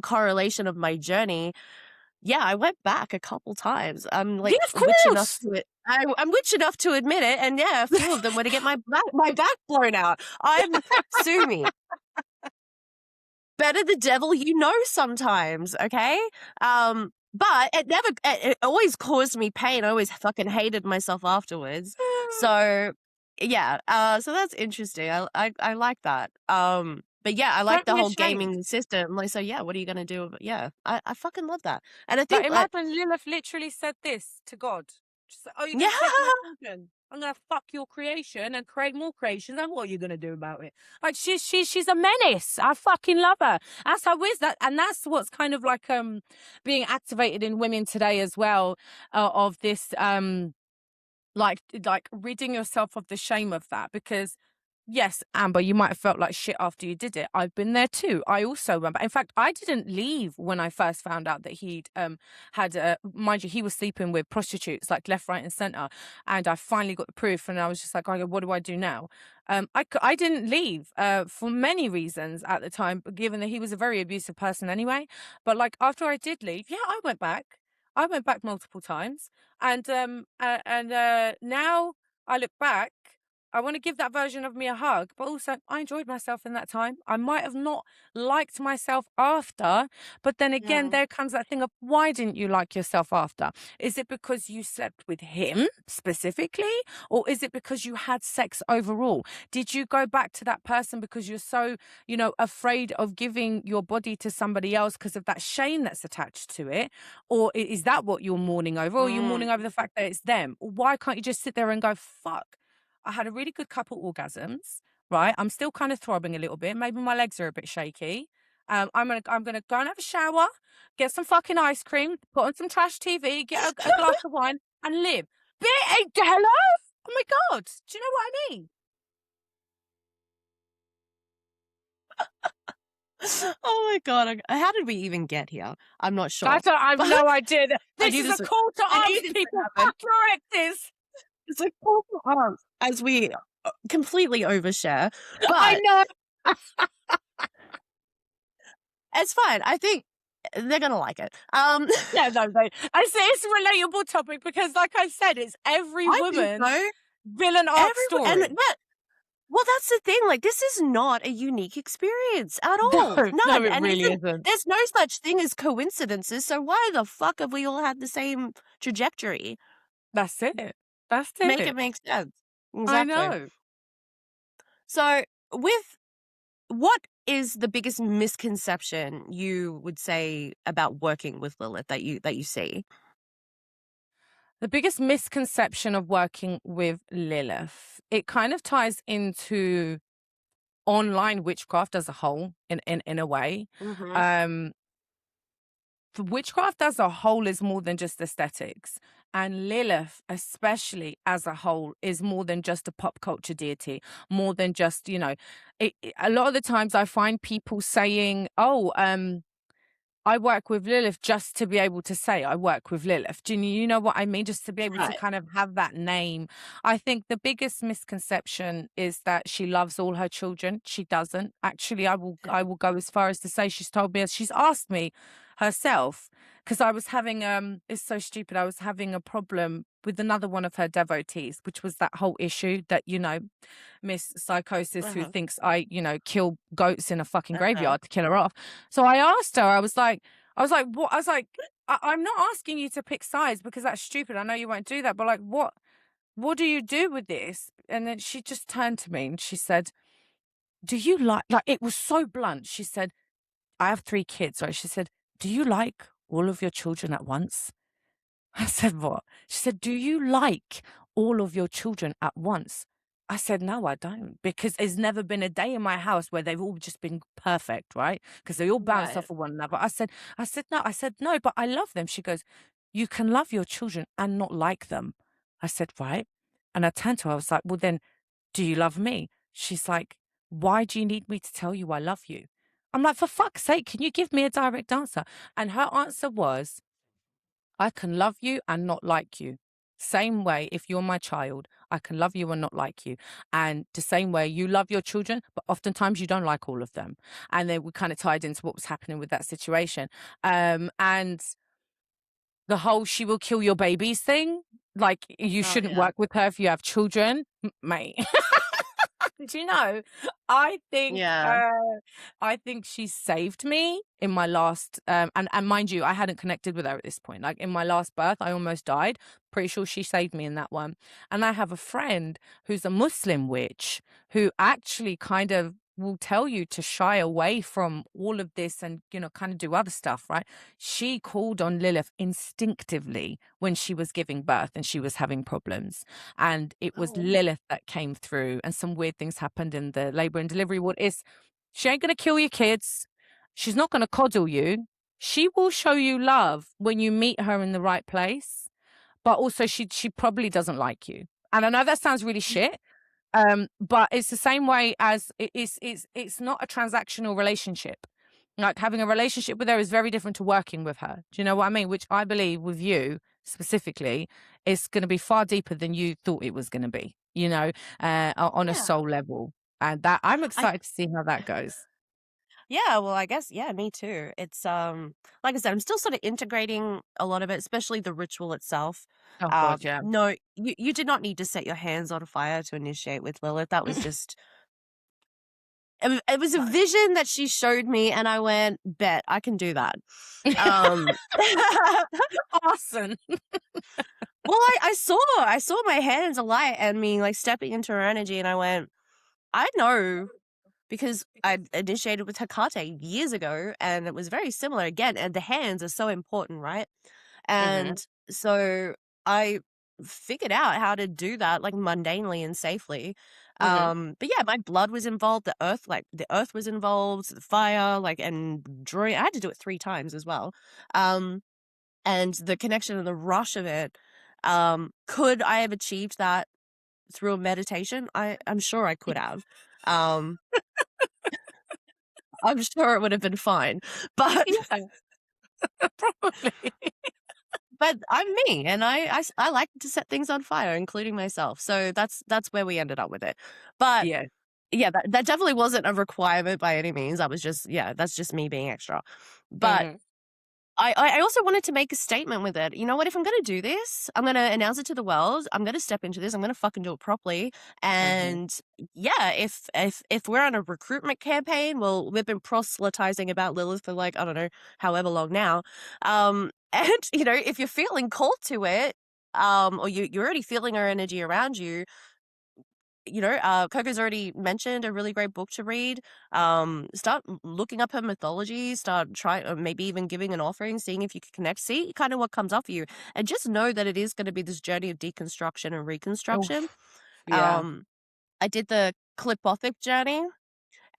correlation of my journey, yeah, I went back a couple times. I'm, Yeah, like, of witch enough course. to it I'm witch enough to admit it, and yeah, a few of them were to get my back blown out. Sue me. Better the devil you know sometimes, okay? But it always caused me pain. I always fucking hated myself afterwards. So yeah, so that's interesting. I like that. But yeah, I like Don't the be whole ashamed. gaming system. Like, so yeah, what are you gonna do? Yeah, I fucking love that. And I Like, think like imagine Lilith literally said this to God. She's like, "Oh, you're yeah, gonna take my children. I'm gonna fuck your creation and create more creations. And what are you gonna do about it?" Like, she's a menace. I fucking love her. That's how is that, and that's what's kind of like being activated in women today as well, of this like ridding yourself of the shame of that, because Yes, Amber, you might have felt like shit after you did it. I've been there too. I also remember. In fact, I didn't leave when I first found out that he'd had, mind you, he was sleeping with prostitutes like left, right, and center. And I finally got the proof, and I was just like, okay, what do I do now? I didn't leave for many reasons at the time, given that he was a very abusive person anyway. But like after I did leave, yeah, I went back. I went back multiple times, and now I look back. I want to give that version of me a hug, but also I enjoyed myself in that time. I might have not liked myself after, but then again, Yeah. there comes that thing of why didn't you like yourself after? Is it because you slept with him specifically, or is it because you had sex overall? Did you go back to that person because you're so, afraid of giving your body to somebody else because of that shame that's attached to it? Or is that what you're mourning over? Or are you Mm. mourning over the fact that it's them? Why can't you just sit there and go, fuck? I had a really good couple orgasms, right? I'm still kind of throbbing a little bit. Maybe my legs are a bit shaky. I'm gonna go and have a shower, get some fucking ice cream, put on some trash TV, get a glass of wine, and live. Hello? Oh my god! Do you know what I mean? Oh my god! How did we even get here? I'm not sure, I've but no idea. I This knew is a this. call to I knew arms, this people. would happen. Fuck your exes. It's a call to arms as we completely overshare, I but know. it's fine. I think they're gonna like it. Yeah, no, no. It's a relatable topic because, like I said, it's every I think woman's so. villain arc Everyone, and story. yeah, well, that's the thing. Like, this is not a unique experience at No, all. no, None. it And really even isn't. there's no such thing as coincidences. So why the fuck have we all had the same trajectory? That's it. That's Make it it. make sense. I Exactly. know. So, with what is the biggest misconception you would say about working with Lilith that you see? The biggest misconception of working with Lilith, it kind of ties into online witchcraft as a whole in a way. Mhm. Um Witchcraft as a whole is more than just aesthetics. And Lilith, especially as a whole, is more than just a pop culture deity, more than just, a lot of the times I find people saying, oh, I work with Lilith just to be able to say I work with Lilith. Do you know what I mean? Just to be able to Right. kind of have that name. I think the biggest misconception is that she loves all her children. She doesn't. Actually, I will go as far as to say she's told me, she's asked me herself, because I was having it's so stupid. I was having a problem with another one of her devotees, which was that whole issue that, Miss Psychosis who Uh-huh. thinks I, kill goats in a fucking Uh-huh. graveyard to kill her off. So I asked her, what? I was like, I'm not asking you to pick sides because that's stupid. I know you won't do that, but like, what do you do with this? And then she just turned to me and she said, do you like, it was so blunt. She said, I have 3 kids, right? She said, do you like all of your children at once? I said, what? She said, do you like all of your children at once? I said, no, I don't, because there's never been a day in my house where they've all just been perfect, right? Because they all bounce Right. off of one another. I said, no, but I love them. She goes, you can love your children and not like them. I said, right. And I turned to her, I was like, well, then do you love me? She's like, why do you need me to tell you I love you? I'm like, for fuck's sake, can you give me a direct answer? And her answer was, I can love you and not like you. Same way, if you're my child, I can love you and not like you. And the same way, you love your children, but oftentimes you don't like all of them. And then we kind of tied into what was happening with that situation. And the whole she will kill your babies thing, like you Oh, shouldn't yeah. work with her if you have children, mate. Do you know? I think Yeah. uh I think she saved me in my last and mind you, I hadn't connected with her at this point. Like in my last birth, I almost died. Pretty sure she saved me in that one. And I have a friend who's a Muslim witch who actually kind of will tell you to shy away from all of this and kind of do other stuff, right? She called on Lilith instinctively when she was giving birth and she was having problems, and it was Oh. Lilith that came through, and some weird things happened in the labor and delivery ward. She ain't going to kill your kids. She's not going to coddle you. She will show you love when you meet her in the right place, but also she probably doesn't like you. And I know that sounds really shit, But it's the same way as it's not a transactional relationship. Like having a relationship with her is very different to working with her. Do you know what I mean? Which I believe with you specifically is going to be far deeper than you thought it was going to be, on a Yeah. soul level. And that I'm I excited to see how that goes. Yeah, well, I guess, yeah, me too. It's like I said, I'm still sort of integrating a lot of it, especially the ritual itself. Oh God, yeah. No, you did not need to set your hands on fire to initiate with Lilith. That was just it was a No. vision that she showed me, and I went, bet I can do that. Um Awesome. well, I saw my hands alight and me like stepping into her energy, and I went, I know. Because I initiated with Hecate years ago, and it was very similar again, and the hands are so important, right? Hmm. And so I figured out how to do that, like, mundanely and safely. Hmm. But yeah, my blood was involved, the earth was involved, the fire, like, and drawing I had to do it 3 times as well. Um, and the connection and the rush of it, could I have achieved that through a meditation? I'm sure I could have. Um I'm sure it would have been fine. But Yeah, probably. but I'm me, and I like to set things on fire, including myself. So that's where we ended up with it. But Yeah. yeah, that definitely wasn't a requirement by any means. That was just yeah, that's just me being extra. But Hmm. I also wanted to make a statement with it. You know what? If I'm gonna do this, I'm gonna announce it to the world. I'm gonna step into this. I'm gonna fucking do it properly. Hmm. And yeah, if we're on a recruitment campaign, well, we've been proselytizing about Lilith for like I don't know however long now. And if you're feeling called to it, or you're already feeling her energy around you, Coco's already mentioned a really great book to read. Start looking up her mythology. Start trying, or maybe even giving an offering, seeing if you can connect. See kind of what comes up for you, and just know that it is going to be this journey of deconstruction and reconstruction. Oof. Yeah. Um, I did the Clipothic journey,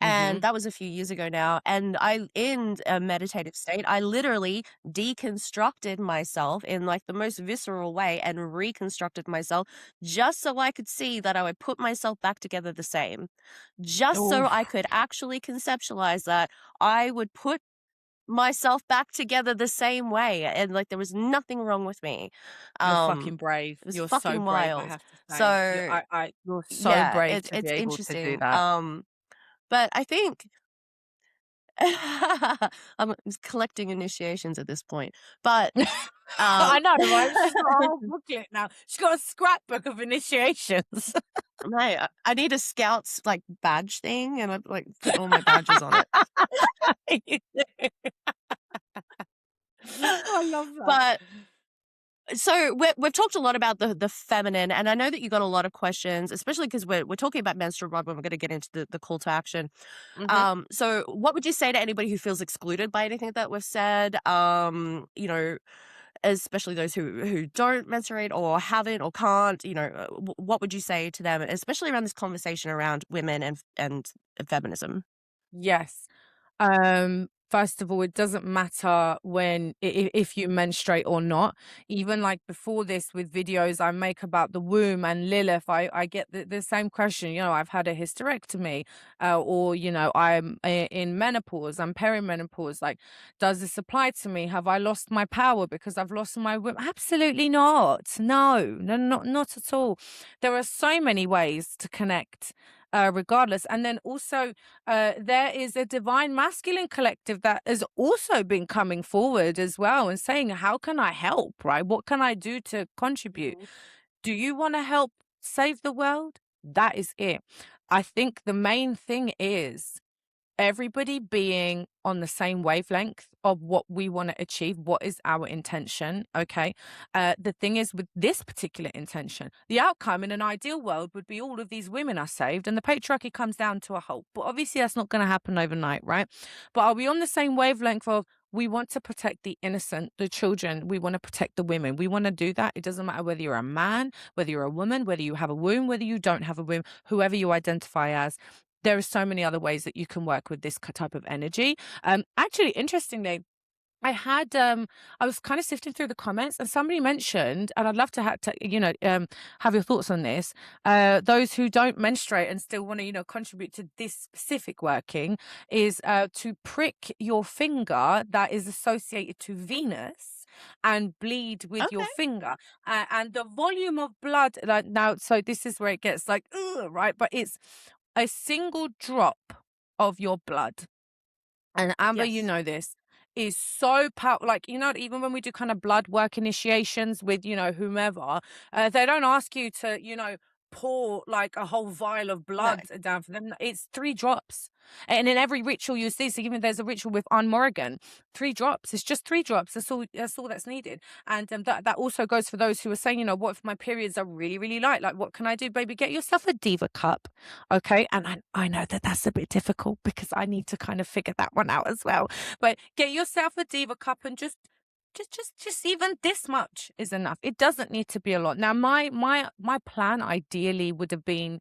and Hmm. that was a few years ago now, and in a meditative state, I literally deconstructed myself in, like, the most visceral way and reconstructed myself just so I could see that I would put myself back together the same. Just so Oof. I could actually conceptualize that I would put myself back together the same way, and, like, there was nothing wrong with me. You're Um, fucking brave. it was You're so fucking brave, I wild. have to say. So, You're so yeah, brave it's to be it's able to do interesting. that. But I think I'm just collecting initiations at this point. But, I um know, right? She's got a whole booklet now. She's got a scrapbook of initiations. Mate, I need a Scouts, like, badge thing, and I, like, put all my badges on it. You do. I love that. But so we've talked a lot about the feminine, and I know that you got a lot of questions, especially because we're talking about menstrual blood when we're gonna get into the call to action. Mhm. So what would you say to anybody who feels excluded by anything that we've said? Especially those who don't menstruate or haven't or can't, what would you say to them, especially around this conversation around women and feminism? Yes. First of all, it doesn't matter when if you menstruate or not. Even like before this, with videos I make about the womb and Lilith, I get the same question. I've had a hysterectomy, or I'm in menopause, I'm perimenopause. Like, does this apply to me? Have I lost my power because I've lost my womb? Absolutely not. No, no, not at all. There are so many ways to connect. Regardless. And then also, there is a divine masculine collective that has also been coming forward as well and saying, how can I help? Right? What can I do to contribute? Mhm. Do you want to help save the world? That is it. I think the main thing is everybody being on the same wavelength of what we want to achieve, what is our intention. Okay, the thing is, with this particular intention, the outcome in an ideal world would be all of these women are saved and the patriarchy comes down to a halt, but obviously that's not going to happen overnight, right? But are we on the same wavelength of we want to protect the innocent, the children, we want to protect the women, we want to do that? It doesn't matter whether you're a man, whether you're a woman, whether you have a womb, whether you don't have a womb, whoever you identify as. There are so many other ways that you can work with this type of energy. Actually, interestingly, I was kind of sifting through the comments and somebody mentioned, and I'd love to, have your thoughts on this. Those who don't menstruate and still want to, contribute to this specific working is to prick your finger that is associated to Venus and bleed with your Okay. finger. And the volume of blood, like now, so this is where it gets like, ugh, right? But it's a single drop of your blood, and Amber, you Yes. know this, is so powerful. Like, even when we do kind of blood work initiations with, whomever, they don't ask you to, pour like a whole vial of No. blood down for them. It's 3 drops. And in every ritual you see, so even there's a ritual with Anne Morrigan, 3 drops. It's just 3 drops. That's all that's needed. And that also goes for those who are saying, what if my periods are really, really light? Like, what can I do, baby? Get yourself a diva cup. Okay. And I know that that's a bit difficult because I need to kind of figure that one out as well. But get yourself a diva cup and just even this much is enough. It doesn't need to be a lot. Now, my plan ideally would have been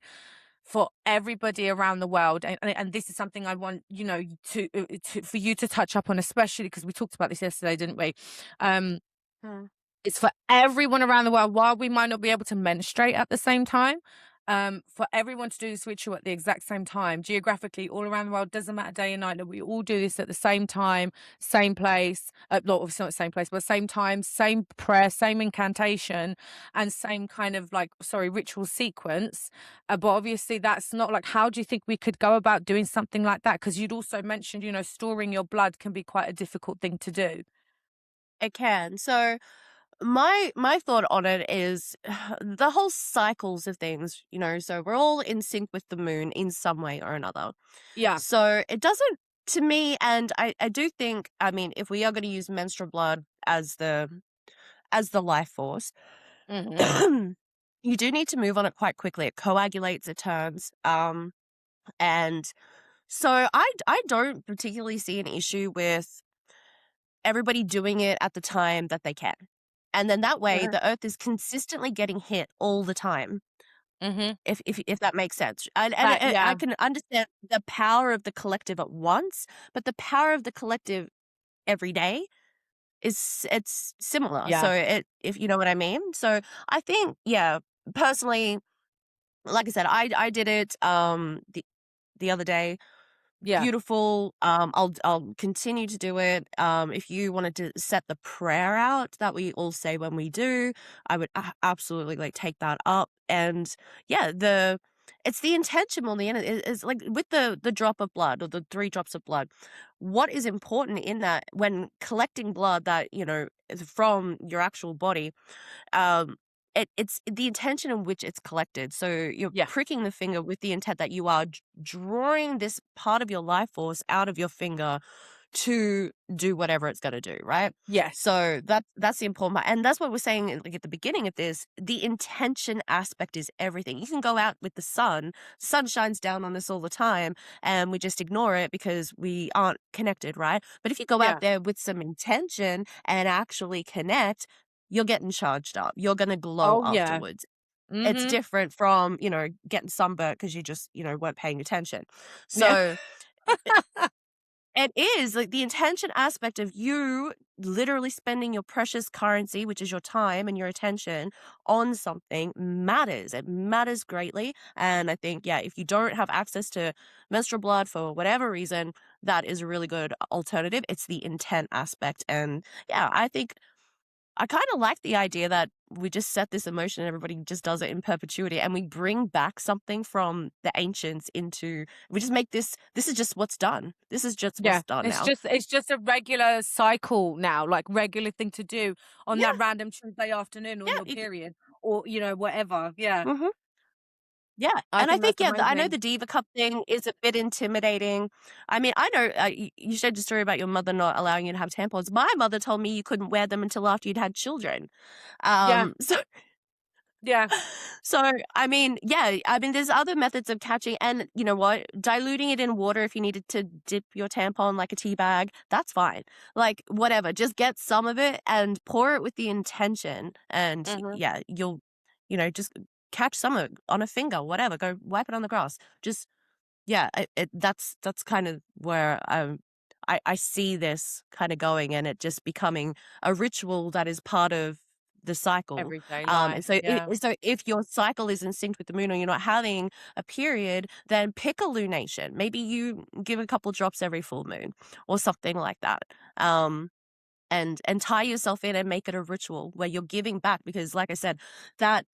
for everybody around the world, and this is something I want, to for you to touch up on, especially because we talked about this yesterday, didn't we? Um, Mm. it's for everyone around the world. While we might not be able to menstruate at the same time, for everyone to do this ritual at the exact same time, geographically, all around the world, doesn't matter day and night, that we all do this at the same time, same place. Not obviously not the same place, but same time, same prayer, same incantation, and same kind of like, sorry, ritual sequence. But obviously, that's not like, how do you think we could go about doing something like that? Because you'd also mentioned, storing your blood can be quite a difficult thing to do. It can. So my thought on it is the whole cycles of things, so we're all in sync with the moon in some way or another. Yeah. So it doesn't, to me, and I do think, I mean, if we are going to use menstrual blood as the life force, Hmm. you do need to move on it quite quickly. It coagulates, it turns. And so I don't particularly see an issue with everybody doing it at the time that they can. And then that way Hmm. the earth is consistently getting hit all the time, Hmm. if that makes sense. And That, I yeah, can understand the power of the collective at once, but the power of the collective every day it's similar. yeah, So if you know what I mean. So I think, yeah, personally, like I said, I did it the other day. yeah, Beautiful. I'll continue to do it. If you wanted to set the prayer out that we all say when we do, I would absolutely like take that up. And yeah, it's the intention more than anything. It's like with the drop of blood or the 3 drops of blood. What is important in that when collecting blood that is from your actual body, um, it's the intention in which it's collected. So you're yeah, pricking the finger with the intent that you are drawing this part of your life force out of your finger to do whatever it's going to do, right? yes, So that's the important part, and that's what we're saying like at the beginning of this. The intention aspect is everything. You can go out with the sun. The sun shines down on us all the time, and we just ignore it because we aren't connected, right? But if you go out yeah. there with some intention and actually connect, you're getting charged up. You're gonna glow Oh, yeah. afterwards. It's Mhm. different from, getting sunburnt because you just, weren't paying attention. Yeah. So, it is, like, the intention aspect of you literally spending your precious currency, which is your time and your attention, on something matters. It matters greatly, and I think, yeah, if you don't have access to menstrual blood for whatever reason, that is a really good alternative. It's the intent aspect, and, yeah, I think I kinda like the idea that we just set this emotion and everybody just does it in perpetuity, and we bring back something from the ancients into we just make this is just what's done. This is just Yeah. what's done It's now. just it's just a regular cycle now, like, regular thing to do on that Yeah, random Tuesday afternoon on yeah, your period or, whatever. Yeah. mhm, yeah, I and I think think, that's yeah, I know amazing. the diva cup thing is a bit intimidating. I mean, I know, you shared the story about your mother not allowing you to have tampons. My mother told me you couldn't wear them until after you'd had children. Yeah. So Yeah. So, I mean, yeah, I mean, there's other methods of catching, and you know what? Diluting it in water if you needed to dip your tampon like a tea bag, that's fine. Like, whatever, just get some of it and pour it with the intention. And Mhm. yeah, you'll, just catch some of it on a finger, whatever, go wipe it on the grass. Just, yeah, that's kind of where I see this kind of going and it just becoming a ritual that is part of the cycle. Everyday And life. so, Yeah. so if your cycle is in sync with the moon, or you're not having a period, then pick a lunation. Maybe you give a couple drops every full moon, or something like that. And tie yourself in and make it a ritual where you're giving back, because, like I said, that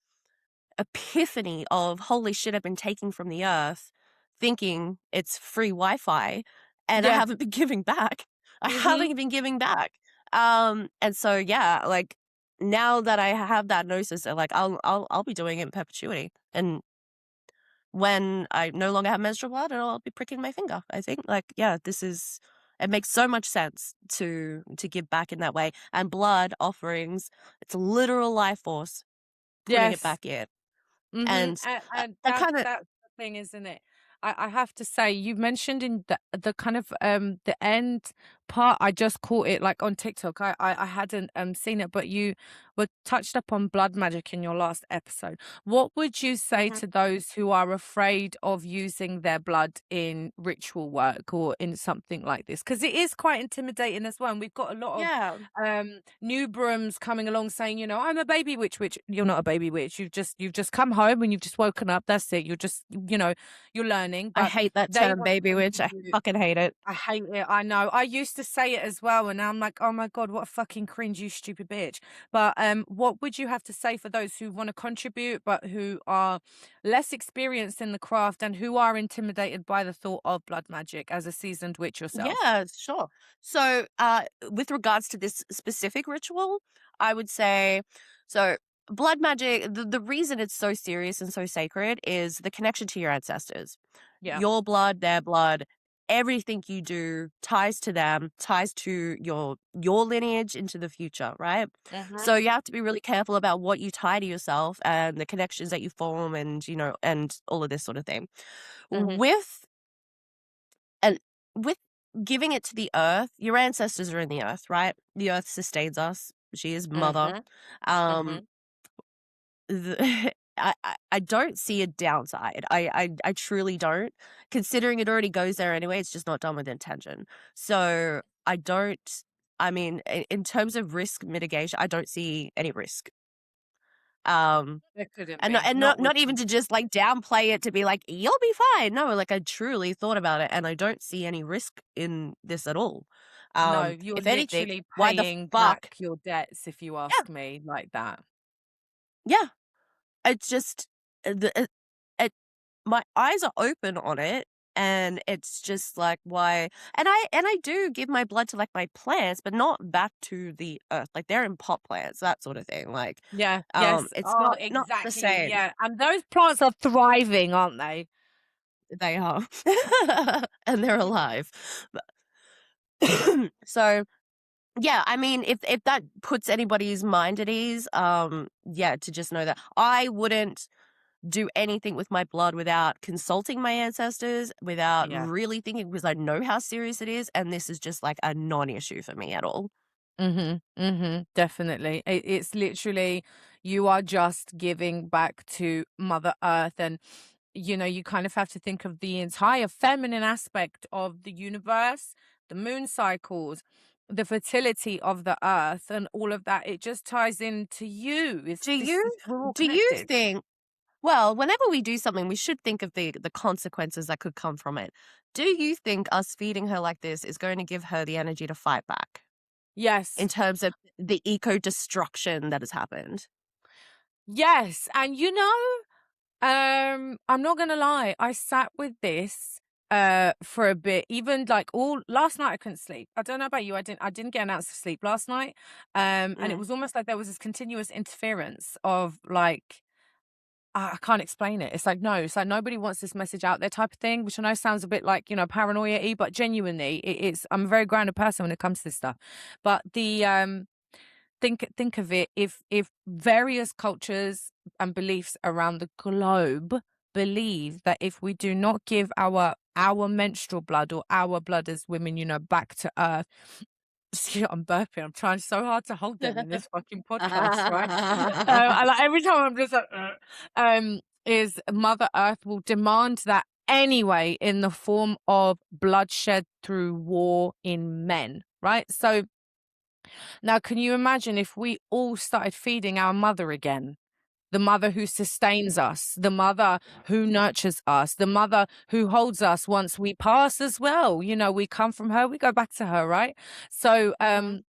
epiphany of holy shit, I've been taking from the earth, thinking it's free Wi-Fi, and I Yeah. haven't been giving back. I Mhm. haven't been giving back. And so yeah, like, now that I have that gnosis, like, I'll be doing it in perpetuity. And when I no longer have menstrual blood, I'll be pricking my finger. I think, like, yeah, this is, it makes so much sense to give back in that way. And blood offerings, it's a literal life force putting it Yes. back in. Mhm, And and I kind of, that's the thing, isn't it? I have to say, you mentioned in the kind of, the end part, I just caught it, like, on TikTok. I hadn't, seen it, but you were touched up on blood magic in your last episode. What would you say mhm. to those who are afraid of using their blood in ritual work or in something like this? Because it is quite intimidating as well, and we've got a lot of Yeah, new brooms coming along saying, I'm a baby witch, which you're not a baby witch. You've just come home and you've just woken up. That's it. You're just, you're learning. I But hate that they term want baby you witch. to I do. fucking hate it. I hate it. I know. I used to say it as well, and now I'm like, oh my god, what a fucking cringe, you stupid bitch. But what would you have to say for those who want to contribute but who are less experienced in the craft and who are intimidated by the thought of blood magic as a seasoned witch yourself? Yeah, sure. So, with regards to this specific ritual, I would say, so blood magic, the reason it's so serious and so sacred is the connection to your ancestors. Yeah. Your blood, their blood, everything you do ties to them, ties to your lineage into the future, right? Mhm. So you have to be really careful about what you tie to yourself and the connections that you form, and and all of this sort of thing. Mhm. With and with giving it to the earth, your ancestors are in the earth, right? The earth sustains us. She is mother. Mhm. Um, Mhm. I don't see a downside. I truly don't. Considering it already goes there anyway, it's just not done with intention. So I don't. I mean, in terms of risk mitigation, I don't see any risk. Um, There couldn't and be. Not with not even to just, like, downplay it to be like, "You'll be fine." No, like, I truly thought about it, and I don't see any risk in this at all. no, you're If anything, literally why the paying fuck? back your debts, if you Yeah, ask me, like that. yeah. It's just, it my eyes are open on it, and it's just like, why? And I do give my blood to, like, my plants, but not back to the earth. Like, they're in pot plants, that sort of thing. Like, Yeah, yes. it's Oh, not the exactly. same. Yeah. And those plants are thriving, aren't they? They are. And they're alive. But so, yeah, I mean, if that puts anybody's mind at ease, yeah, to just know that I wouldn't do anything with my blood without consulting my ancestors, without Yeah. really thinking, because I know how serious it is, and this is just, like, a non-issue for me at all. Mhm. Mhm. Definitely. It's literally you are just giving back to Mother Earth, and you kind of have to think of the entire feminine aspect of the universe, the moon cycles, the fertility of the earth, and all of that. It just ties into you. Do It's this you is we're all do you connected. think, well, whenever we do something, we should think of the consequences that could come from it. Do you think us feeding her like this is going to give her the energy to fight back in Yes. terms of the eco destruction that has happened? Yes. And I'm not gonna lie, I sat with this for a bit. Even like all last night I couldn't sleep. I don't know about you, I didn't get an ounce of sleep last night. And it Mm. was almost like there was this continuous interference of like I can't explain it. It's like, no, it's like nobody wants this message out there type of thing, which I know sounds a bit like, paranoia-y, but genuinely it's I'm a very grounded person when it comes to this stuff. But the think of it, if various cultures and beliefs around the globe believe that if we do not give our menstrual blood or our blood as women, back to earth. See, I'm burping. I'm trying so hard to hold them in this fucking podcast, right? I like every time I'm just like, is Mother Earth will demand that anyway in the form of bloodshed through war in men, right? So now, can you imagine if we all started feeding our mother again? The mother who sustains us, the mother who nurtures us, the mother who holds us once we pass as well. You know, we come from her, we go back to her, right? So, Mhm,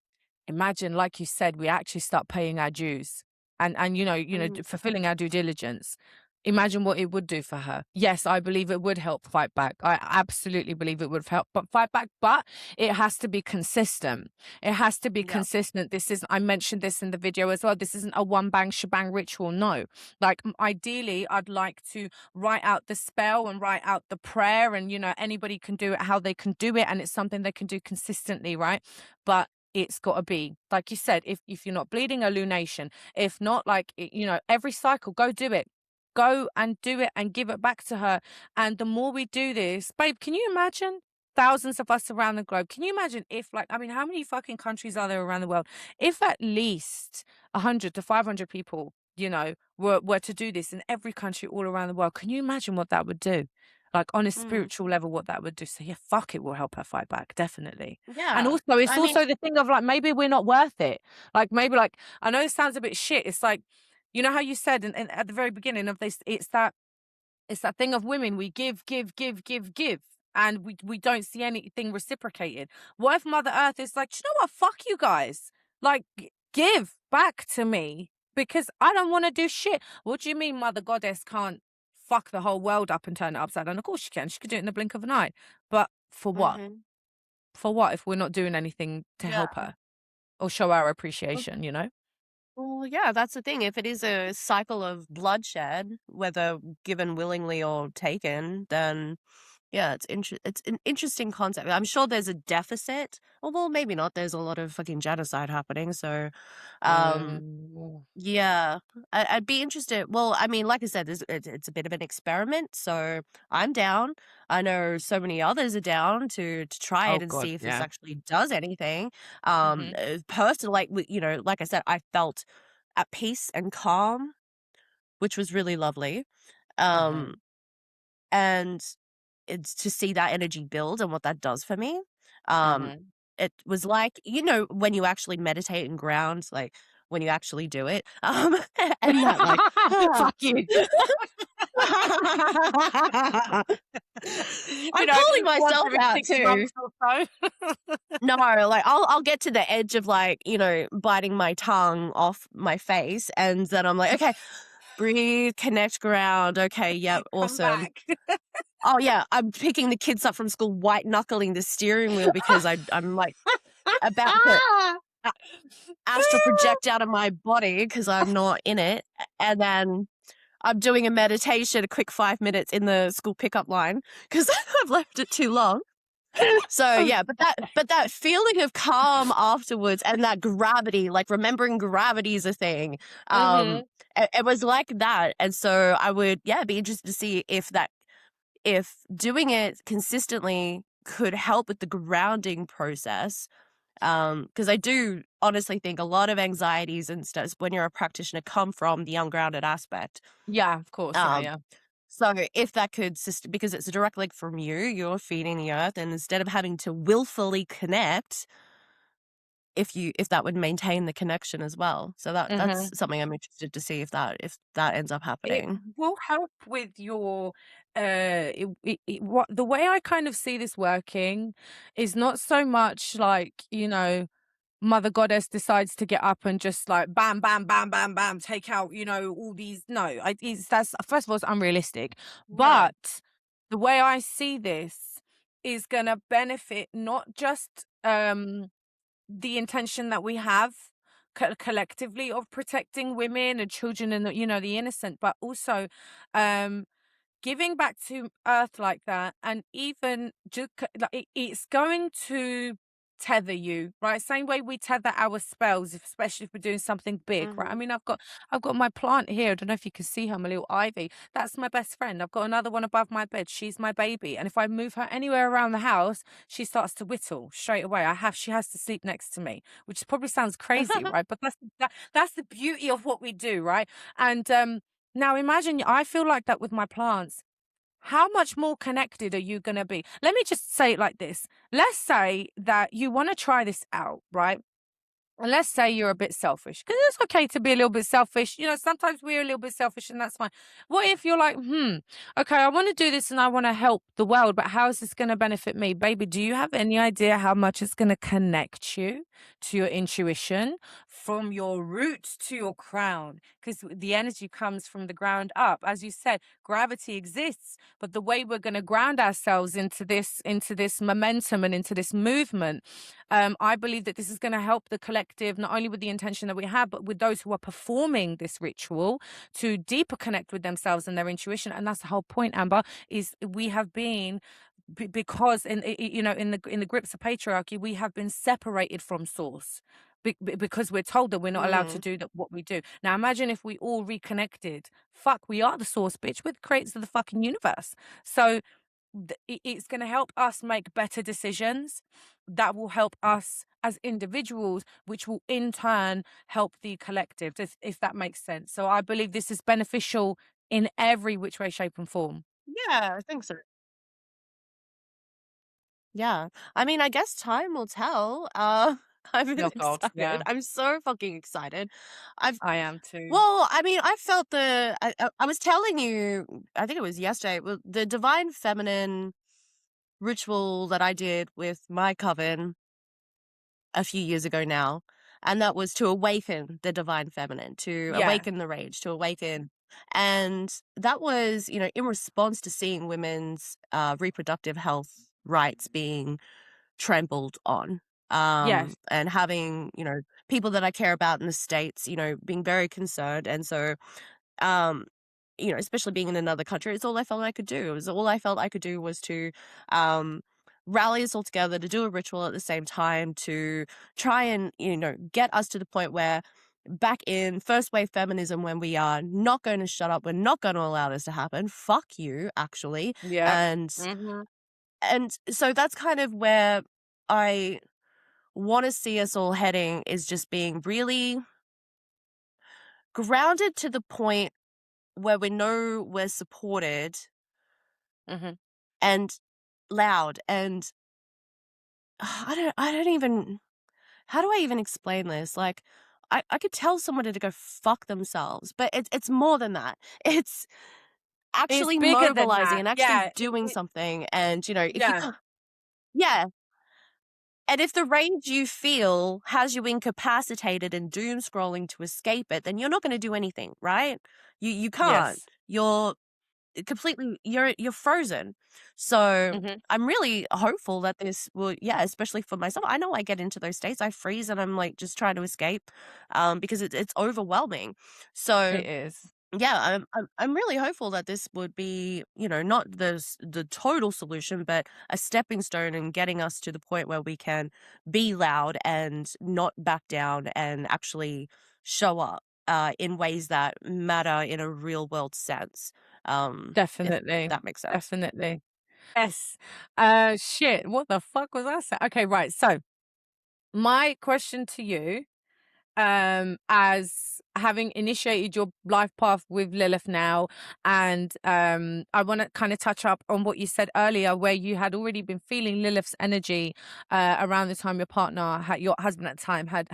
imagine, like you said, we actually start paying our dues and mhm. fulfilling our due diligence. Imagine what it would do for her. Yes, I believe it would help fight back. I absolutely believe it would help but fight back, but it has to be consistent. It has to be Yeah. consistent. This is, I mentioned this in the video as well. This isn't a one bang shebang ritual. No. Like ideally, I'd like to write out the spell and write out the prayer, and anybody can do it how they can do it, and it's something they can do consistently, right? But it's got to be like you said, if you're not bleeding, a lunation. If not, like every cycle, go do it. Go and do it and give it back to her. And the more we do this, babe, can you imagine thousands of us around the globe? Can you imagine if, like, I mean, how many fucking countries are there around the world? If at least 100 to 500 people, were to do this in every country all around the world, can you imagine what that would do? Like on a Mm. spiritual level, what that would do. So yeah, fuck, it will help her fight back, definitely. And Yeah. also, it's I mean, also the thing of like, maybe we're not worth it. Like maybe like, I know it sounds a bit shit. It's like, you know how you said at the very beginning of this, it's that thing of women. We give, give, give, give, give, and we don't see anything reciprocated. What if Mother Earth is like, "Do you know what? Fuck you guys. Like, give back to me because I don't want to do shit." What do you mean, Mother Goddess can't fuck the whole world up and turn it upside down? Of course she can. She could do it in the blink of an eye. But for what? mhm. For what if we're not doing anything to Yeah. help her or show our appreciation? Well, yeah, that's the thing. If it is a cycle of bloodshed, whether given willingly or taken, then yeah, it's an interesting concept. I'm sure there's a deficit. Or well, maybe not. There's a lot of fucking genocide happening. So, um, Mm. yeah, I'd be interested. Well, I mean, like I said, it's a bit of an experiment. So I'm down. I know so many others are down to try it Oh and God, see if this yeah. actually does anything. Mhm. Personally, like like I said, I felt at peace and calm, which was really lovely. Um, Mhm. and it's to see that energy build and what that does for me. Um, Mhm. it was like, when you actually meditate and ground, like when you actually do it, and that like, Fuck you. I'm calling Once myself every out 6 too. months or so. No, like I'll get to the edge of like, biting my tongue off my face and then I'm like, okay, breathe, connect, ground. Okay, yep, Come awesome. back. Oh yeah, I'm picking the kids up from school, white knuckling the steering wheel because I'm like about to a- astral project out of my body because I'm not in it, and then I'm doing a meditation, a quick 5 minutes in the school pickup line because I've left it too long. So yeah, but that feeling of calm afterwards and that gravity, like remembering gravity is a thing. Um, Mhm. it was like that, and so I would be interested to see if doing it consistently could help with the grounding process. Because I do honestly think a lot of anxieties and stuff when you're a practitioner come from the ungrounded aspect. Yeah, of course. Yeah, Um, yeah. so if that could because it's a direct link from you're feeding the earth, and instead of having to willfully connect, if that would maintain the connection as well. So that's Mhm. something I'm interested to see if that ends up It happening. will help with your what the way I kind of see this working is not so much like, Mother Goddess decides to get up and just like bam, bam, bam, bam, bam, take out, all these. No, that's first of all, it's unrealistic. Right. But the way I see this is gonna benefit not just the intention that we have collectively of protecting women and children and the innocent, but also um giving back to earth like that, and even just like it's going to tether you, right? Same way we tether our spells, especially if we're doing something big, right? I Mhm. mean, I've got my plant here. I don't know if you can see her, my little ivy. That's my best friend. I've got another one above my bed. She's my baby, and if I move her anywhere around the house, she starts to whittle straight away. She has to sleep next to me, which probably sounds crazy, right? But that's the beauty of what we do, right? And now imagine, I feel like that with my plants. how much more connected are you going to be? Let me just say it like this. Let's say that you want to try this out, right? And let's say you're a bit selfish, because it's okay to be a little bit selfish. Sometimes we're a little bit selfish, and that's fine. What if you're like, okay, I want to do this and I want to help the world, but how is this going to benefit me? Baby, do you have any idea how much it's going to connect you to your intuition, from your roots to your crown? Because the energy comes from the ground up. As you said, gravity exists, but the way we're going to ground ourselves into this momentum and into this movement, I believe that this is going to help the collective, not only with the intention that we have, but with those who are performing this ritual, to deeper connect with themselves and their intuition. And that's the whole point, Amber, is we have been, because in the grips of patriarchy, we have been separated from source. Because we're told that we're not allowed to Mm. do what we do. Now imagine if we all reconnected. Fuck, we are the source, bitch. We're the creators of the fucking universe. So it's going to help us make better decisions that will help us as individuals, which will in turn help the collective, if that makes sense. So I believe this is beneficial in every which way, shape, and form. Yeah, I think so. Yeah. I mean, I guess time will tell. I'm Oh really God, excited. yeah, I'm so fucking excited. I've I am too. Well, I mean, I felt I was telling you, I think it was yesterday, the divine feminine ritual that I did with my coven a few years ago now, and that was to awaken the divine feminine, to Yeah. awaken the rage, to awaken. And that was, in response to seeing women's reproductive health rights being trampled on, Yes. and having, people that I care about in the States, being very concerned. And so, um, especially being in another country, it's all I felt I could do. It was all I felt I could do was to um, rally us all together, to do a ritual at the same time, to try and, get us to the point where back in first wave feminism, when we are not going to shut up, we're not going to allow this to happen. Fuck you, actually. Yep. And Hmm. so that's kind of where I want to see us all heading, is just being really grounded to the point where we know we're supported Hmm. and loud. And I don't even, how do I even explain this? Like, I could tell somebody to go fuck themselves, but it's more than that. It's It's actually bigger than mobilizing that. and actually Yeah. doing something. And, if you Yeah. can't, yeah. And if the rage you feel has you incapacitated and doom scrolling to escape it, then you're not going to do anything, right? You can't. Yes. You're completely, you're frozen. So Hmm. I'm really hopeful that this will, yeah, especially for myself. I know I get into those states, I freeze and I'm like just trying to escape, because it's overwhelming. So It is. yeah, I'm really hopeful that this would be, not the total solution, but a stepping stone in getting us to the point where we can be loud and not back down and actually show up in ways that matter in a real world sense. If Definitely. that makes sense. Definitely. Yes. Shit. What the fuck was I saying? Okay, right. So my question to you, as having initiated your life path with Lilith now, and I want to kind of touch up on what you said earlier, where you had already been feeling Lilith's energy around the time your partner, your husband at the time, had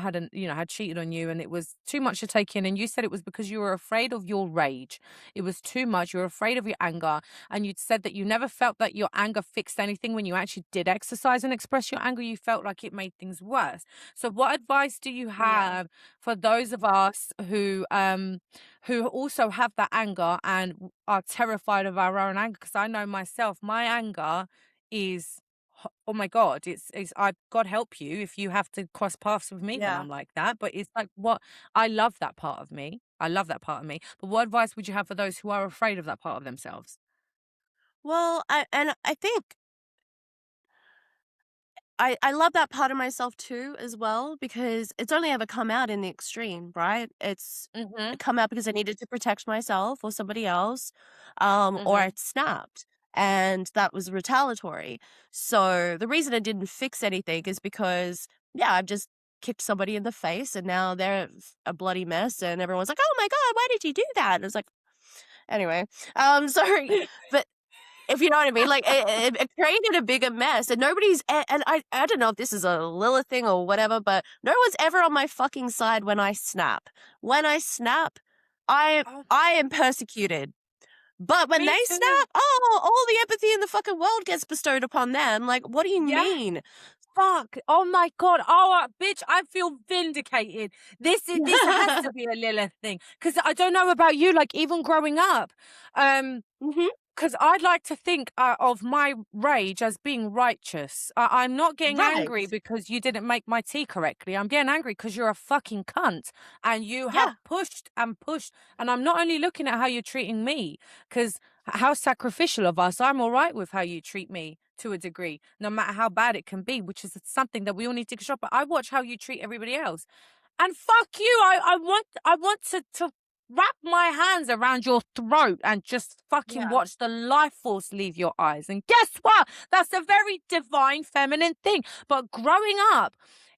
cheated on you, and it was too much to take in. And you said it was because you were afraid of your rage. It was too much. You were afraid of your anger, and you'd said that you never felt that your anger fixed anything. When you actually did exercise and express your anger, you felt like it made things worse. So, what advice do you Yeah. have for those of us who also have that anger and are terrified of our own anger? Because I know myself, my anger is, oh my God, it's I God help you if you have to cross paths with me when Yeah. I'm like that. But it's like, what, I love that part of me. I love that part of me. But what advice would you have for those who are afraid of that part of themselves? Well, I think I love that part of myself too as well, because it's only ever come out in the extreme, right? It's Mhm. come out because I needed to protect myself or somebody else, or Mhm. it snapped, and that was retaliatory. So the reason it didn't fix anything is because, yeah, I've just kicked somebody in the face and now they're a bloody mess and everyone's like, "Oh my God, why did you do that?" And it's like, anyway, sorry, but If you know what I mean, like it created a bigger mess, and and I don't know if this is a Lilith thing or whatever, but no one's ever on my fucking side when I snap. When I snap, I Oh, I am persecuted. But when me they too. snap, oh, all the empathy in the fucking world gets bestowed upon them. Like, what do you Yeah. mean? Fuck. Oh my God. Oh, bitch, I feel vindicated. This has to be a Lilith thing. Because I don't know about you, like even growing up, um, Hmm. because I'd like to think of my rage as being righteous. I'm not getting Right. angry because you didn't make my tea correctly. I'm getting angry because you're a fucking cunt and you have Yeah. pushed and pushed. And I'm not only looking at how you're treating me, because how sacrificial of us. I'm all right with how you treat me to a degree, no matter how bad it can be, which is something that we all need to control. But I watch how you treat everybody else. And fuck you. I want to wrap my hands around your throat and just fucking Yeah. watch the life force leave your eyes. And guess what? That's a very divine feminine thing. But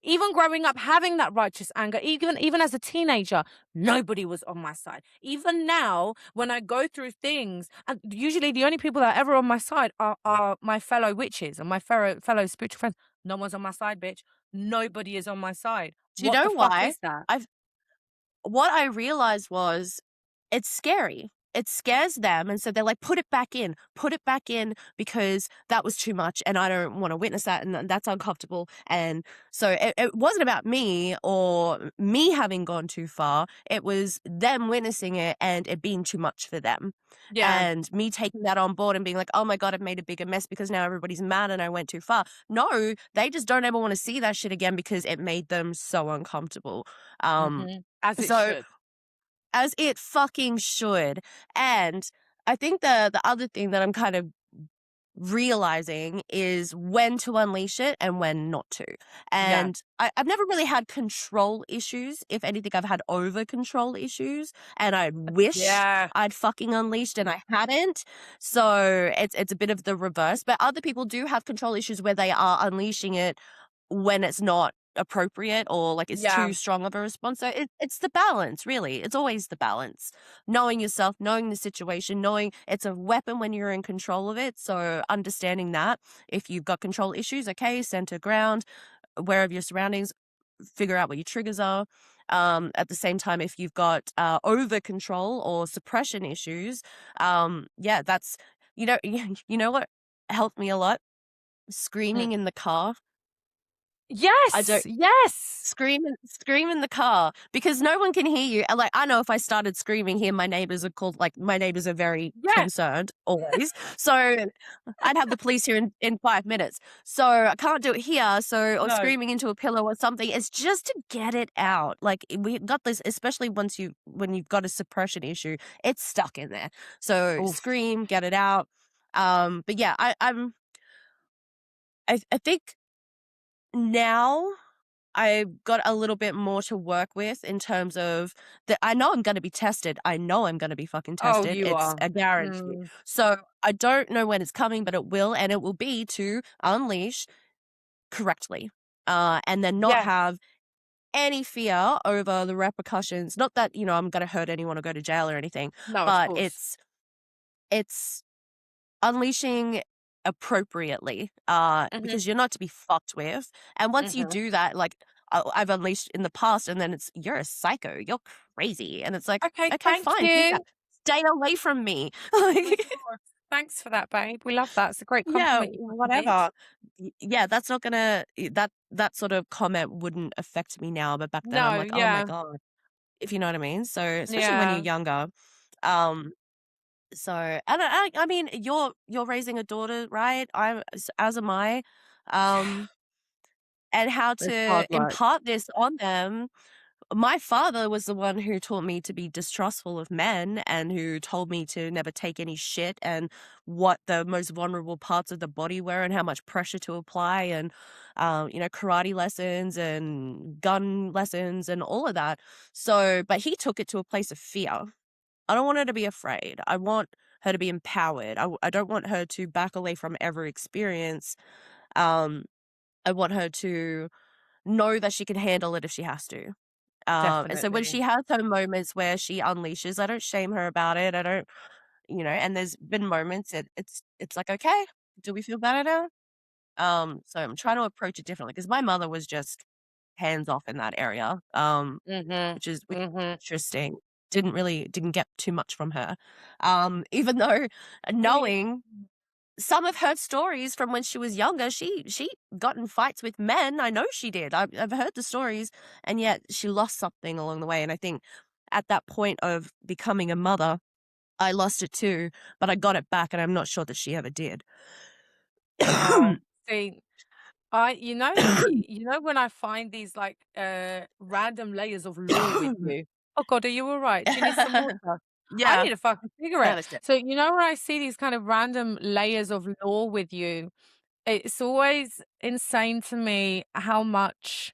even growing up, having that righteous anger, even as a teenager, nobody was on my side. Even now, when I go through things, and usually the only people that are ever on my side are my fellow witches and my fellow spiritual friends. No one's on my side, bitch. Nobody is on my side. Do you What the know fuck why? is that? I've What I realized was it's scary. It scares them, and so they're like, put it back in because that was too much, and I don't want to witness that, and that's uncomfortable. And so it wasn't about me or me having gone too far. It was them witnessing it and it being too much for them, Yeah. and me taking that on board and being like, oh my god, I've made a bigger mess because now everybody's mad and I went too far. No, they just don't ever want to see that shit again because it made them so uncomfortable. Um, As it so should. as it fucking should. And I think the other thing that I'm kind of realizing is when to unleash it and when not to. Yeah. And I've never really had control issues. If anything, I've had over control issues, and I wish Yeah. I'd fucking unleashed and I hadn't. So it's a bit of the reverse. But other people do have control issues where they are unleashing it when it's not appropriate or like it's Yeah. too strong of a response. So it's the balance, really. It's always the balance. Knowing yourself, knowing the situation, knowing it's a weapon when you're in control of it. So understanding that if you've got control issues, okay, center ground, aware of your surroundings, figure out what your triggers are. At the same time, if you've got over control or suppression issues, yeah, that's you know what helped me a lot? Mm. Screaming in the car. I Yes. don't Yes. scream in the car because no one can hear you. And, like, I know if I started screaming here, my neighbors are very Yeah. concerned always. So I'd have the police here in 5 minutes. So I can't do it here. So or No. screaming into a pillow or something. It's just to get it out. Like we got this, especially when you've got a suppression issue, it's stuck in there. So Oof. scream, get it out. But yeah, I think now I've got a little bit more to work with in terms of that. I know I'm going to be tested. I know I'm going to be fucking Oh, tested. you It's are. a guarantee. Mm. So I don't know when it's coming, but it will, and it will be to unleash correctly, and then not Yes. have any fear over the repercussions. Not that I'm going to hurt anyone or go to jail or anything, No, of but course. it's unleashing appropriately, Mhm. because you're not to be fucked with. And once you Mhm. do that, like I've unleashed in the past, and then you're a psycho, you're crazy, and it's like, Okay. okay, Thank fine, yeah, you. stay away from me. Of Like, course. Thanks for that, babe. We love that. It's a great yeah, compliment, you fucking bitch. whatever. Yeah, that's not gonna that sort of comment wouldn't affect me now, but back then I'm No. like, oh my Yeah. god, if you know what I mean. So especially when you're Yeah. younger, um, so, and I mean, you're raising a daughter, right? As am I, um, and how It's to hard work. impart this on them. My father was the one who taught me to be distrustful of men and who told me to never take any shit and what the most vulnerable parts of the body were and how much pressure to apply and, karate lessons and gun lessons and all of that. So, but he took it to a place of fear. I don't want her to be afraid. I want her to be empowered. I don't want her to back away from every experience. Um, I want her to know that she can handle it if she has to. And so when Definitely. she has her moments where she unleashes, I don't shame her about it. I don't. and there's been moments it's like, "Okay, do we feel better now?" So I'm trying to approach it differently because my mother was just hands off in that area, Mhm. which is Mhm. interesting. Didn't get too much from her. Even though Oh, yeah. knowing some of her stories from when she was younger, she got in fights with men. I know she did. I've heard the stories, and yet she lost something along the way. And I think at that point of becoming a mother, I lost it too, but I got it back, and I'm not sure that she ever did. Oh, see, when I find these, like, random layers of lore with you. Oh god, are you alright? Do you need some water? I Yeah, need a fucking I cigarette. understand. So, when I see these kind of random layers of lore with you, it's always insane to me how much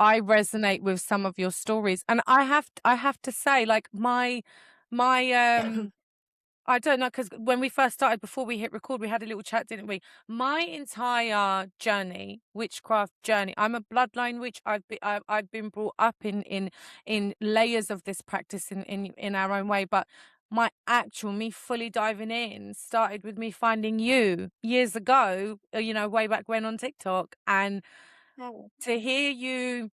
I resonate with some of your stories, and I have to say, like, my, I don't know, because when we first started, before we hit record, we had a little chat, didn't we? My entire journey, witchcraft journey, I'm a bloodline witch. I've been brought up in layers of this practice in our own way, but my actual me fully diving in started with me finding you years ago, way back when on TikTok, and Oh. to hear you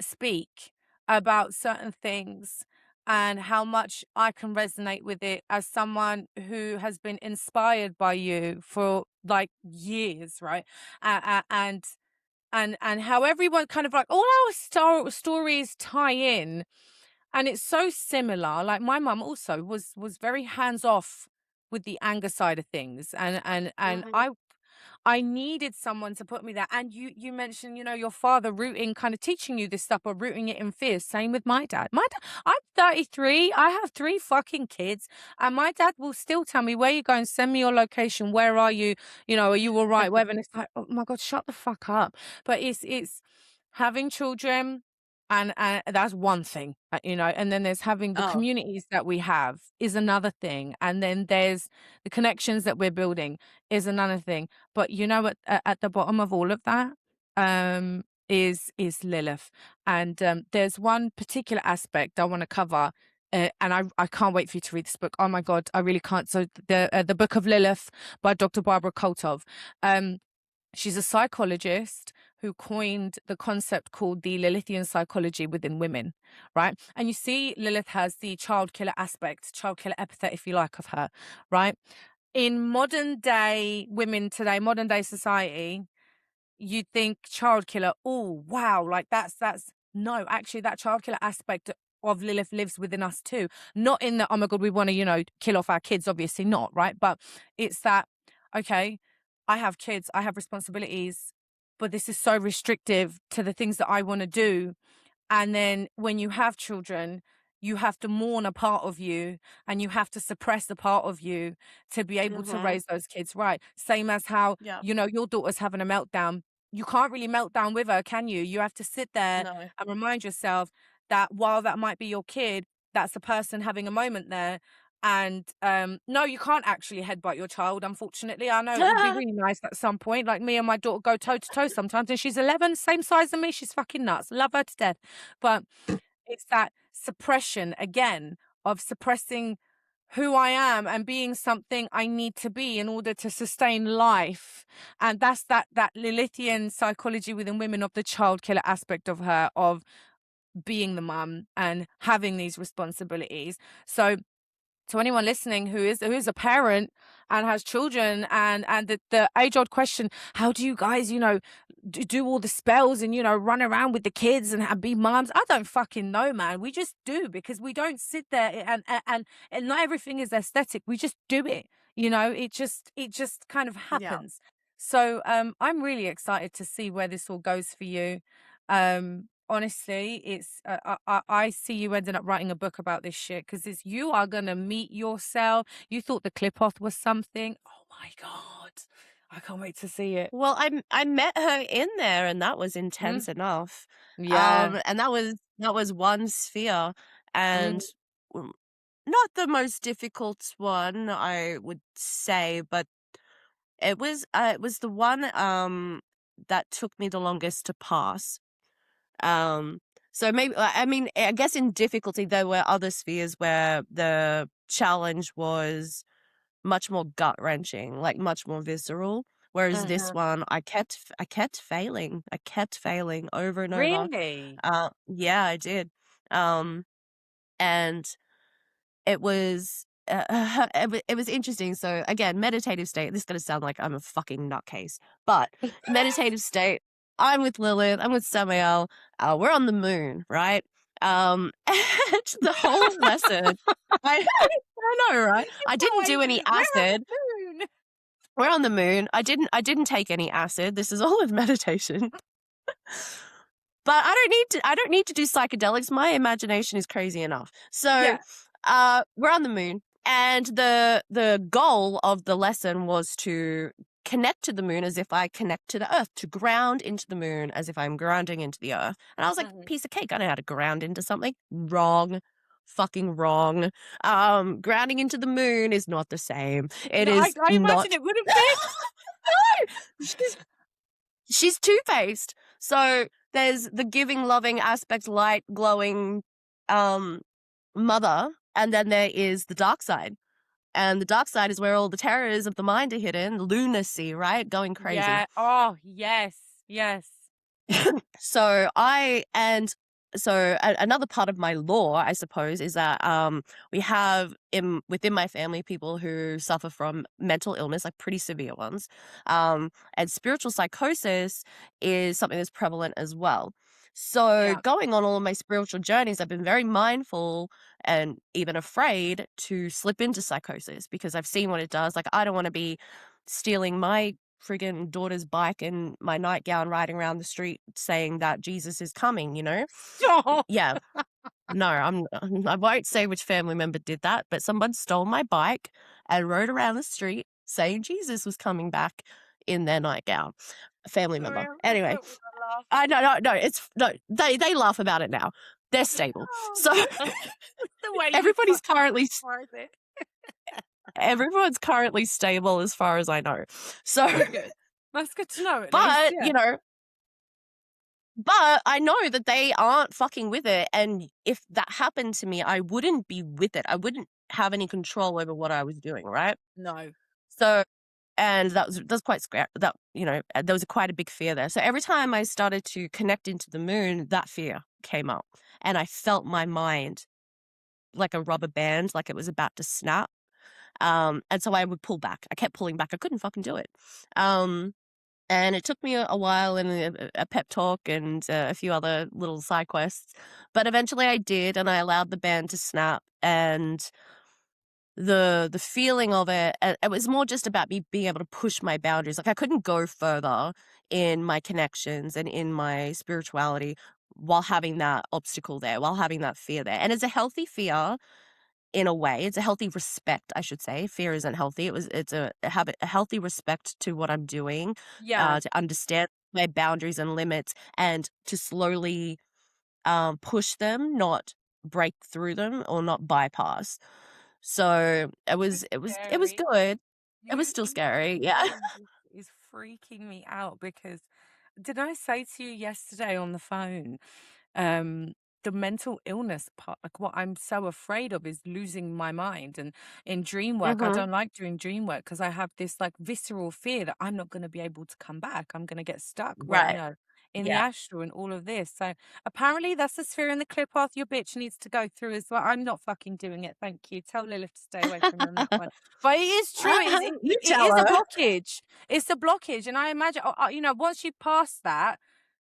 speak about certain things and how much I can resonate with it as someone who has been inspired by you for like years, right? And and how everyone kind of like all our stories tie in, and it's so similar. Like my mum also was very hands off with the anger side of things, and Mhm. I needed someone to put me there. And you mentioned, your father rooting, kind of teaching you this stuff or rooting it in fear. Same with my dad. My dad, I'm 33. I have 3 fucking kids, and my dad will still tell me, "Where you going? Send me your location. Where are you? Are you all right?" Whatever. And it's like, oh my god, shut the fuck up. But it's having children. And that's one thing, and then there's having the Oh, communities that we have is another thing. And then there's the connections that we're building is another thing. But at the bottom of all of that, is Lilith. And there's one particular aspect I want to cover. And I can't wait for you to read this book. Oh my God, I really can't. So the Book of Lilith by Dr. Barbara Koltov. Um, she's a psychologist who coined the concept called the Lilithian psychology within women, right? And you see, Lilith has the child killer aspect, child killer epithet, if you like, of her, right? In modern day women today, modern day society, you'd think child killer, oh wow, like that's no, actually that child killer aspect of Lilith lives within us too. Not in the, oh my god, we want to, kill off our kids, obviously not, right? But it's that, okay, I have kids, I have responsibilities, but this is so restrictive to the things that I want to do. And then when you have children, you have to mourn a part of you and you have to suppress a part of you to be able to mhm. raise those kids right. Same as how, Yeah. your daughter's having a meltdown. You can't really melt down with her, can you? You have to sit there No. and remind yourself that while that might be your kid, that's a person having a moment there. And no, you can't actually headbutt your child, unfortunately. I know it would be really nice at some point. Like me and my daughter go toe to toe sometimes, and she's 11, same size as me. She's fucking nuts. Love her to death. But it's that suppression again of suppressing who I am and being something I need to be in order to sustain life. And that's that Lilithian psychology within women of the child killer aspect of her, of being the mum and having these responsibilities. So to anyone listening who is a parent and has children, and the age old question, how do you guys do all the spells and run around with the kids and be moms? I don't fucking know, man. We just do, because we don't sit there and not everything is aesthetic. We just do it. It just kind of Yeah. happens. So I'm really excited to see where this all goes for you. Honestly, it's I see you ending up writing a book about this shit, because it's you are gonna meet yourself. You thought the clip off was something. Oh my god, I can't wait to see it. Well, I met her in there, and that was intense Mm, enough. yeah. And that was one sphere, and Mm, mm, not the most difficult one, I would say, but it was the one that took me the longest to pass. Um, so maybe I mean, I guess in difficulty there were other spheres where the challenge was much more gut-wrenching, like, much more visceral, whereas this Mhm. one, I kept failing. I kept failing over and over. Really? Yeah, I did. Um, and it was, it was interesting. So, again, meditative state, this is gonna sound like I'm a fucking nutcase, but meditative state, I'm with Lilith, I'm with Samael, we're on the moon, right? And the whole lesson I know, right? I It's didn't like, do any we're on acid. the moon. We're on the moon. I didn't take any acid. This is all with meditation. But I don't need to do psychedelics. My imagination is crazy enough. So, Yeah. we're on the moon, and the goal of the lesson was to connect to the moon as if I connect to the earth, to ground into the moon as if I'm grounding into the earth. And I was like, Mhm. piece of cake. I know how to ground into something. Wrong. Fucking wrong. Grounding into the moon is not the same. It No, I is I imagine not. it wouldn't be. No! She's two-faced. So there's the giving, loving aspect, light, glowing, um, mother, and then there is the dark side. And the dark side is where all the terrors of the mind are hidden, lunacy, right? Going crazy. Yeah. Oh, yes. Yes. So another part of my law, I suppose, is that we have within my family people who suffer from mental illness, like pretty severe ones, and spiritual psychosis is something that's prevalent as well. So Yeah. going on all of my spiritual journeys, I've been very mindful and even afraid to slip into psychosis because I've seen what it does. Like, I don't want to be stealing my friggin' daughter's bike and my nightgown riding around the street saying that Jesus is coming, you know? Stop. Yeah. No, I won't say which family member did that, but someone stole my bike and rode around the street saying Jesus was coming back in their nightgown. A family Sorry, member. I Anyway, don't wanna laugh. I no, it's no, they laugh about it now. They're stable. Oh, So the way you everybody's fucking currently describe it. everyone's currently stable as far as I know. So Oh, good. That's good to know at least, but, yeah. you know, but I know that they aren't fucking with it, and if that happened to me, I wouldn't be with it. I wouldn't have any control over what I was doing, right? No. So, and that's quite scary. That, there was quite a big fear there. So every time I started to connect into the moon, that fear came up, and I felt my mind like a rubber band, like it was about to snap. And so I would pull back. I kept pulling back. I couldn't fucking do it. Um, and it took me a while and a pep talk and a few other little side quests. But eventually I did, and I allowed the band to snap. And the feeling of it, it was more just about me being able to push my boundaries. Like, I couldn't go further in my connections and in my spirituality while having that obstacle there, while having that fear there. And it's a healthy fear in a way. It's a healthy respect, I should say. Fear isn't healthy. It's a healthy respect to what I'm doing, Yeah. to understand my boundaries and limits, and to slowly push them, not break through them or not bypass. So It's it was scary. good. It was You still even scary, yeah. saying this is freaking me out because did I say to you yesterday on the phone, um, the mental illness part, like what I'm so afraid of is losing my mind. And in dream work, I Mhm. don't like doing dream work because I have this like visceral fear that I'm not going to be able to come back. I'm going to get stuck where, Right. in the Yeah. astral and all of this. So apparently that's the sphere in the clear path your bitch needs to go through as well. I'm not fucking doing it. Thank you. Tell Lilith to stay away from me on that one. But it is true. You It tell is a her. blockage. It's a blockage. And I imagine, once you pass that,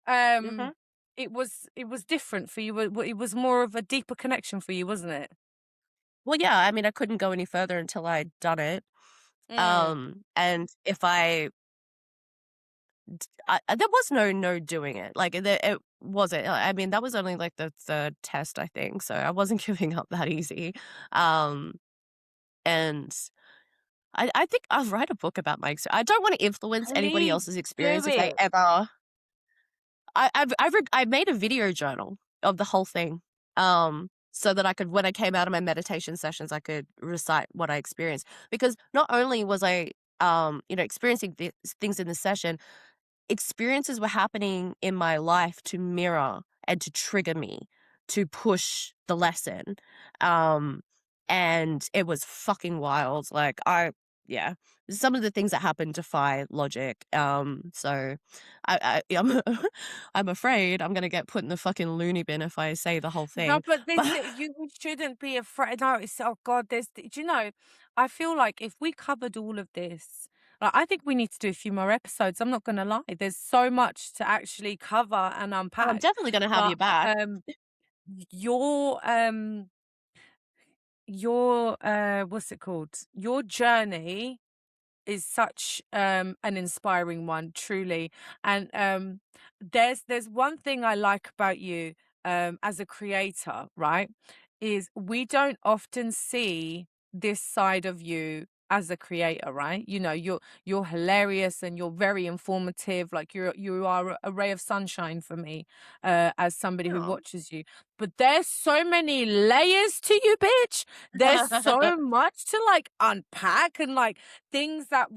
um, Mhm. it was different for you. It was more of a deeper connection for you, wasn't it? Well, yeah, I mean, I couldn't go any further until I'd done it. Mm. And if there was no doing it. Like, it wasn't. I mean, that was only like the third test, I think. So I wasn't giving up that easy. Um, and I think I'll write a book about my experience. I don't want to influence anybody Please else's do experience if they it. ever. I made a video journal of the whole thing, so that I could, when I came out of my meditation sessions, I could recite what I experienced. Because not only was I, experiencing things in the session, experiences were happening in my life to mirror and to trigger me to push the lesson. Um, and it was fucking wild. Like, yeah, some of the things that happened defy logic. So I'm I'm afraid I'm gonna get put in the fucking loony bin if I say the whole No, thing. but this But you shouldn't be afraid. No, it's oh God, there's do you know, I feel like if we covered all of this, like, I think we need to do a few more episodes. I'm not gonna lie. There's so much to actually cover and oh, I'm unpack. definitely gonna have you But back. your what's it called? Your journey is such an inspiring one, truly. And there's one thing I like about you as a creator, right? Is we don't often see this side of you as a creator, right? You know, you're hilarious and you're very informative. Like you are a ray of sunshine for me as somebody who Oh. watches you. But there's so many layers to you, bitch. There's so much to like unpack and like things that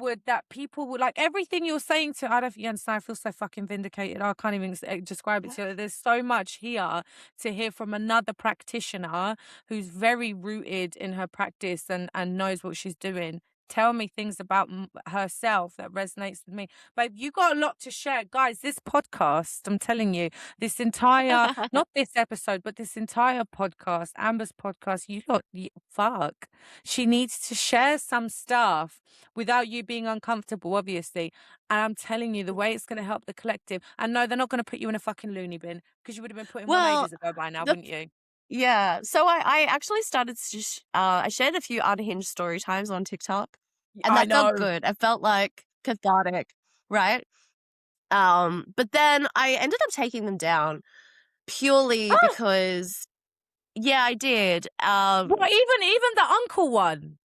people would like everything you're saying to I don't you understand, I feel so fucking vindicated. I can't even describe it to you. There's so much here to hear from another practitioner who's very rooted in her practice and knows what she's doing. Tell me things about herself that resonates with me. Babe, you got a lot to share. Guys, this podcast, I'm telling you, this entire, not this episode, but this entire podcast, Amber's podcast, fuck. She needs to share some stuff without you being uncomfortable, obviously. And I'm telling you, the way it's going to help the collective. And no, they're not going to put you in a fucking loony bin because you would have been put in one Well, ages ago by now, the wouldn't you? yeah. So I actually started I shared a few unhinged story times on TikTok, and I that felt know. good. It felt like cathartic, right? But then I ended up taking them down purely Ah, because yeah, I did. what, even the uncle one?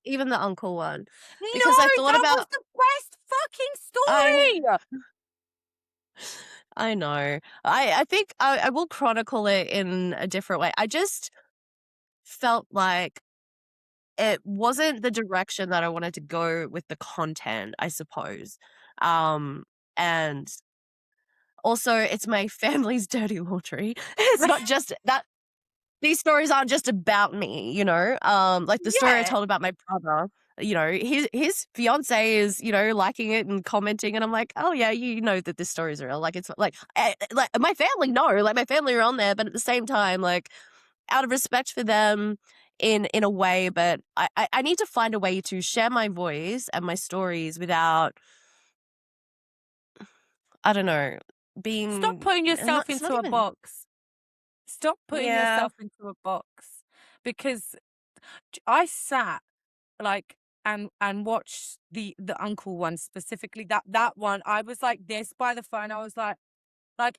Even the uncle one, No, because I thought that was about the best fucking I story. I know. I think I will chronicle it in a different way. I just felt like it wasn't the direction that I wanted to go with the content, I suppose. And also it's my family's dirty laundry. It's not just that these stories aren't just about me, you know? Like the story I Yeah. told about my brother, you know, his fiance is, you know, liking it and commenting, and I'm like, oh yeah, you know that this story is real. Like it's like my family know, like my family are on there, but at the same time, like out of respect for them in a way, but I need to find a way to share my voice and my stories without I don't know Stop being putting yourself it's not into a even box. Stop putting yeah yourself into a box because I sat like and watched the uncle one specifically that one. I was like this by the phone. I was like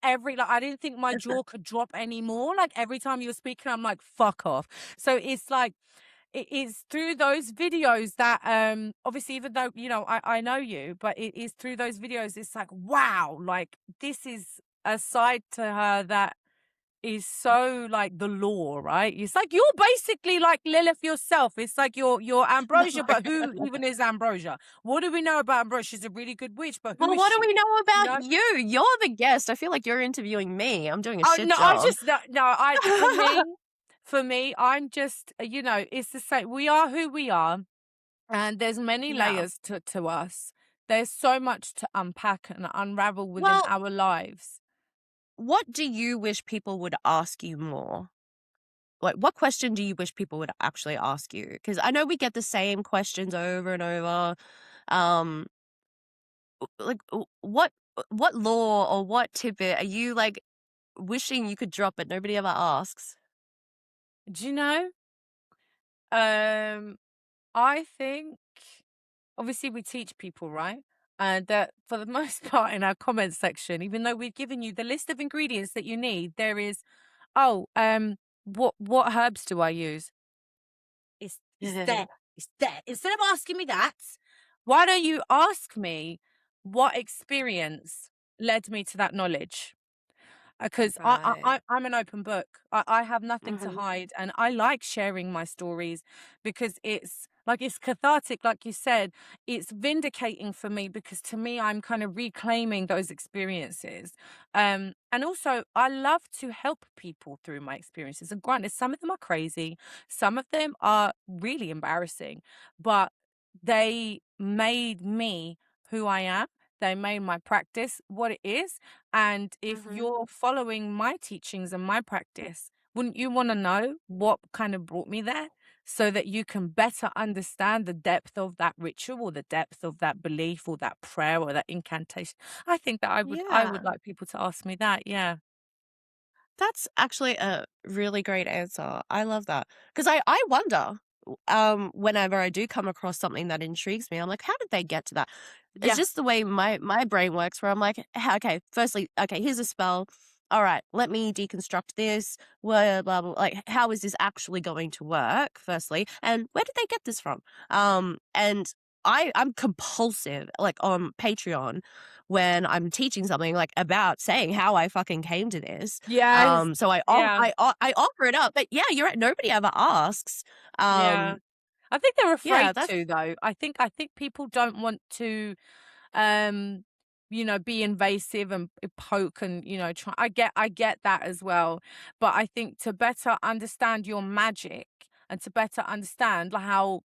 every like I didn't think my jaw could drop anymore. Like every time you were speaking, I'm like fuck off. So it's like it is through those videos that obviously even though you know I know you, but it is through those videos it's like wow, like this is a side to her that is so like the law, right? It's like you're basically like Lilith yourself. It's like you're no. Ambrosia, but who even is Ambrosia? What do we know about Ambrosia? She's a really good witch, but who Well, is what do she? we know You about know? you? You're the guest. I feel like you're interviewing me. I'm doing a Oh shit no, I job. just no, I for me, I'm just you know, it's the same. We are who we are, and there's many Yeah. layers to us. There's so much to unpack and unravel within Well, our lives. what do you wish people would ask you more? Like, what question do you wish people would actually ask you? Because I know we get the same questions over and over. Um, like, what law or what tidbit are you like wishing you could drop but nobody ever asks? Do you know? Um, I think obviously we teach people, right? And that for the most part in our comment section, even though we've given you the list of ingredients that you need, there is, oh, what herbs do I use? It's there. It's there. Instead of asking me that, why don't you ask me what experience led me to that knowledge? because Right. I'm an open book. I have nothing to Mhm. hide, and I like sharing my stories because it's like it's cathartic, like you said. It's vindicating for me because to me, I'm kind of reclaiming those experiences. And also, I love to help people through my experiences. And granted, some of them are crazy, some of them are really embarrassing, but they made me who I am. They made my practice what it is. And if Mhm. you're following my teachings and my practice, wouldn't you want to know what kind of brought me there so that you can better understand the depth of that ritual or the depth of that belief or that prayer or that incantation? I think that I would Yeah. like people to ask me that. Yeah. That's actually a really great answer. I love that because I wonder, whenever I do come across something that intrigues me, I'm like, how did they get to that? It's Yeah. just the way my brain works, where I'm like, okay, firstly, okay, here's a spell. All right, let me deconstruct this. Blah blah blah. Like, how is this actually going to work? Firstly, and where did they get this from? And I'm compulsive, like on Patreon, when I'm teaching something, like, about saying how I fucking came to this. Yes. So Yeah. I offer it up, but yeah, you're right, nobody ever asks. Yeah. Um, I think they're yeah, afraid that's to though. I think people don't want to um be invasive and poke and try. I get that as well, but I think to better understand your magic and to better understand how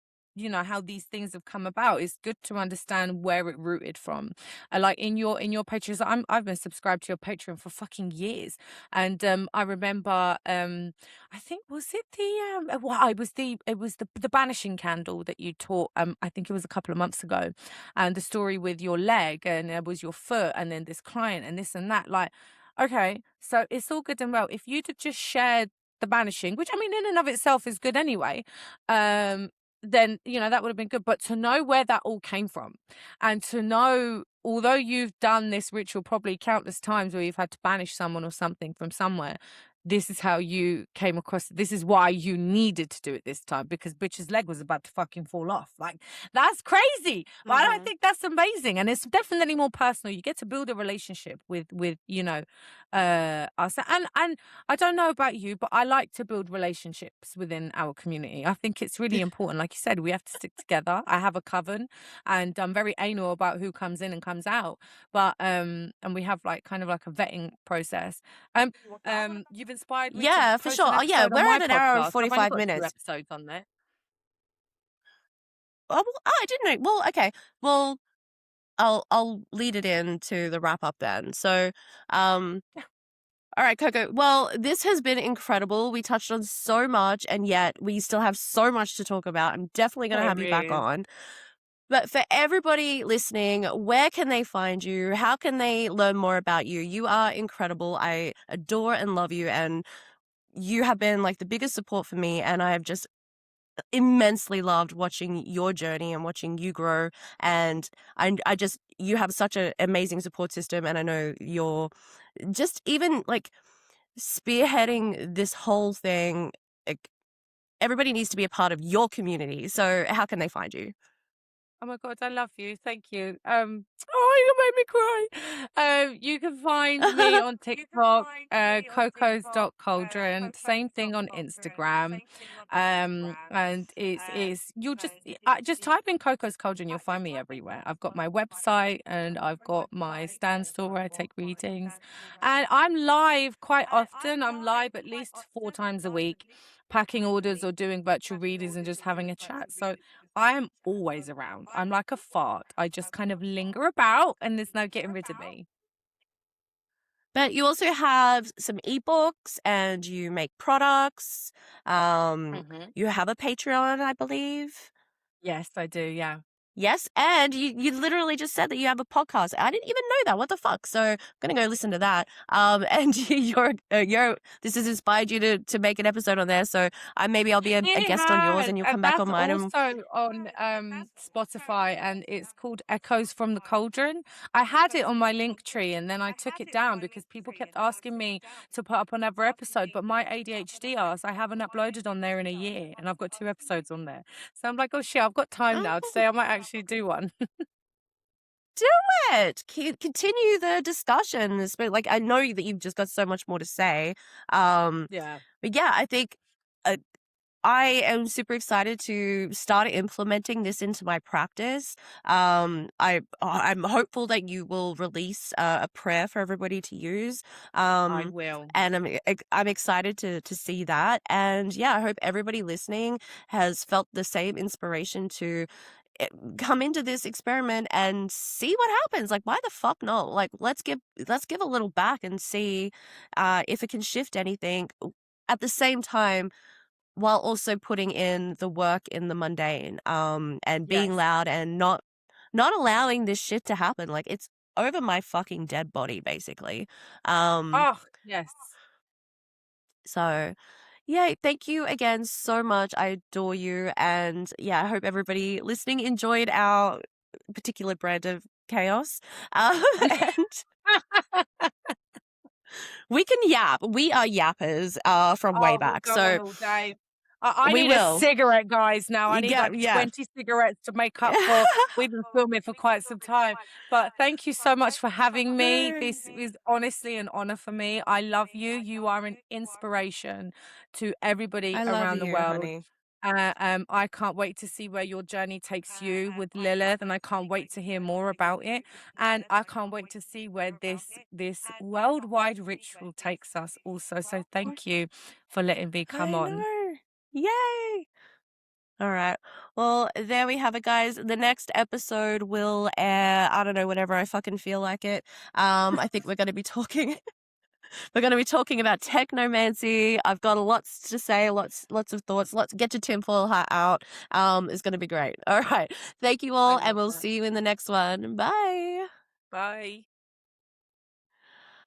how these things have come about, it's good to understand where it rooted from. Like in your Patreon, I've been subscribed to your Patreon for fucking years, and I remember I think was it the well, it was the banishing candle that you taught. I think it was a couple of months ago, and the story with your leg and it was your foot and then this client and this and that. Like, okay, so it's all good and well. If you'd have just shared the banishing, which I mean in and of itself is good anyway, um, then that would have been good. But to know where that all came from and to know although you've done this ritual probably countless times where you've had to banish someone or something from somewhere, this is how you came across this is why you needed to do it this time because bitch's leg was about to fucking fall off. Like that's crazy, but I mhm. think that's amazing, and it's definitely more personal. You get to build a relationship with us, and I don't know about you, but I like to build relationships within our community. I think it's really important. Like you said, we have to stick together. I have a coven, and I'm very anal about who comes in and comes out, but and we have like kind of like a vetting process. Um, you've inspired me to Yeah, for host sure. an Oh, yeah, episode on we're my at an hour and podcast. I've only 45 got 2 minutes. episodes on there. Oh, well, I didn't know. Well, okay. Well, I'll lead it into the wrap up then. So, um, all right, Coco. Well, this has been incredible. We touched on so much, and yet we still have so much to talk about. I'm definitely going to There have you back is. on. But for everybody listening, where can they find you? How can they learn more about you? You are incredible. I adore and love you, and you have been like the biggest support for me. And I have just immensely loved watching your journey and watching you grow. And I just, you have such an amazing support system. And I know you're just even like spearheading this whole thing. Like, everybody needs to be a part of your community. So, how can they find you? Oh my God, I love you. Thank you. Oh, you made me cry. You can find me on TikTok, Coco's.cauldron. Same thing on Instagram. And it's you'll just type in Coco's Cauldron, you'll find me everywhere. I've got my website and I've got my stand store where I take readings. And I'm live quite often. I'm live at least 4 times a week, packing orders or doing virtual readings and just having a chat. So I'm always around. I'm like a fart. I just kind of linger about and there's no getting rid of me. But you also have some ebooks and you make products. Um, Mhm. you have a Patreon, I believe. Yes, I do. Yeah. Yes, and you literally just said that you have a podcast. I didn't even know that. What the fuck? So I'm gonna go listen to that. And you're this has inspired you to make an episode on there. So maybe I'll be a It guest on yours, has, and you'll and come back on that's mine. And also on Spotify, and it's called Echoes from the Cauldron. I had it on my link tree, and then I took it down because people kept asking me to put up another episode. But my ADHD asked, I haven't uploaded on there in a year, and I've got 2 episodes on there. So I'm like, oh shit, I've got time now. oh, Today I might actually do one. Do it. Continue the discussions. But like, I know that you've just got so much more to say. Yeah. But yeah, I think uh, I am super excited to start implementing this into my practice. I'm hopeful that you will release a prayer for everybody to use. I Um, will. and I'm excited to see that. And yeah, I hope everybody listening has felt the same inspiration to come into this experiment and see what happens. Like, why the fuck not? Like, let's give a little back and see if it can shift anything. At the same time, while also putting in the work in the mundane, and being Yes. loud and not allowing this shit to happen. Like, it's over my fucking dead body, basically. Um, Oh, yes. so yay, thank you again so much. I adore you. And yeah, I hope everybody listening enjoyed our particular brand of chaos. And we can yap. We are yappers from way Oh, we'll back. go on So all day. I we need a will. cigarette, guys, now. I need Yeah, like yeah. 20 cigarettes to make up for we've been filming for quite some time. But thank you so much for having me. No, This is honestly an honor for me. I love you. You are an inspiration to everybody I love around the you, world. honey. I can't wait to see where your journey takes you with Lilith, and I can't wait to hear more about it. And I can't wait to see where this worldwide ritual takes us also. So thank you for letting me come I on. know. Yay. All right. Well, there we have it, guys. The next episode will air, I don't know, whenever I fucking feel like it. I think we're going to be talking we're going to be talking about technomancy. I've got lots to say, lots of thoughts. Let's get your tinfoil hat out. It's going to be great. All right. Thank you I all, and love we'll that. see you in the next one. Bye. Bye.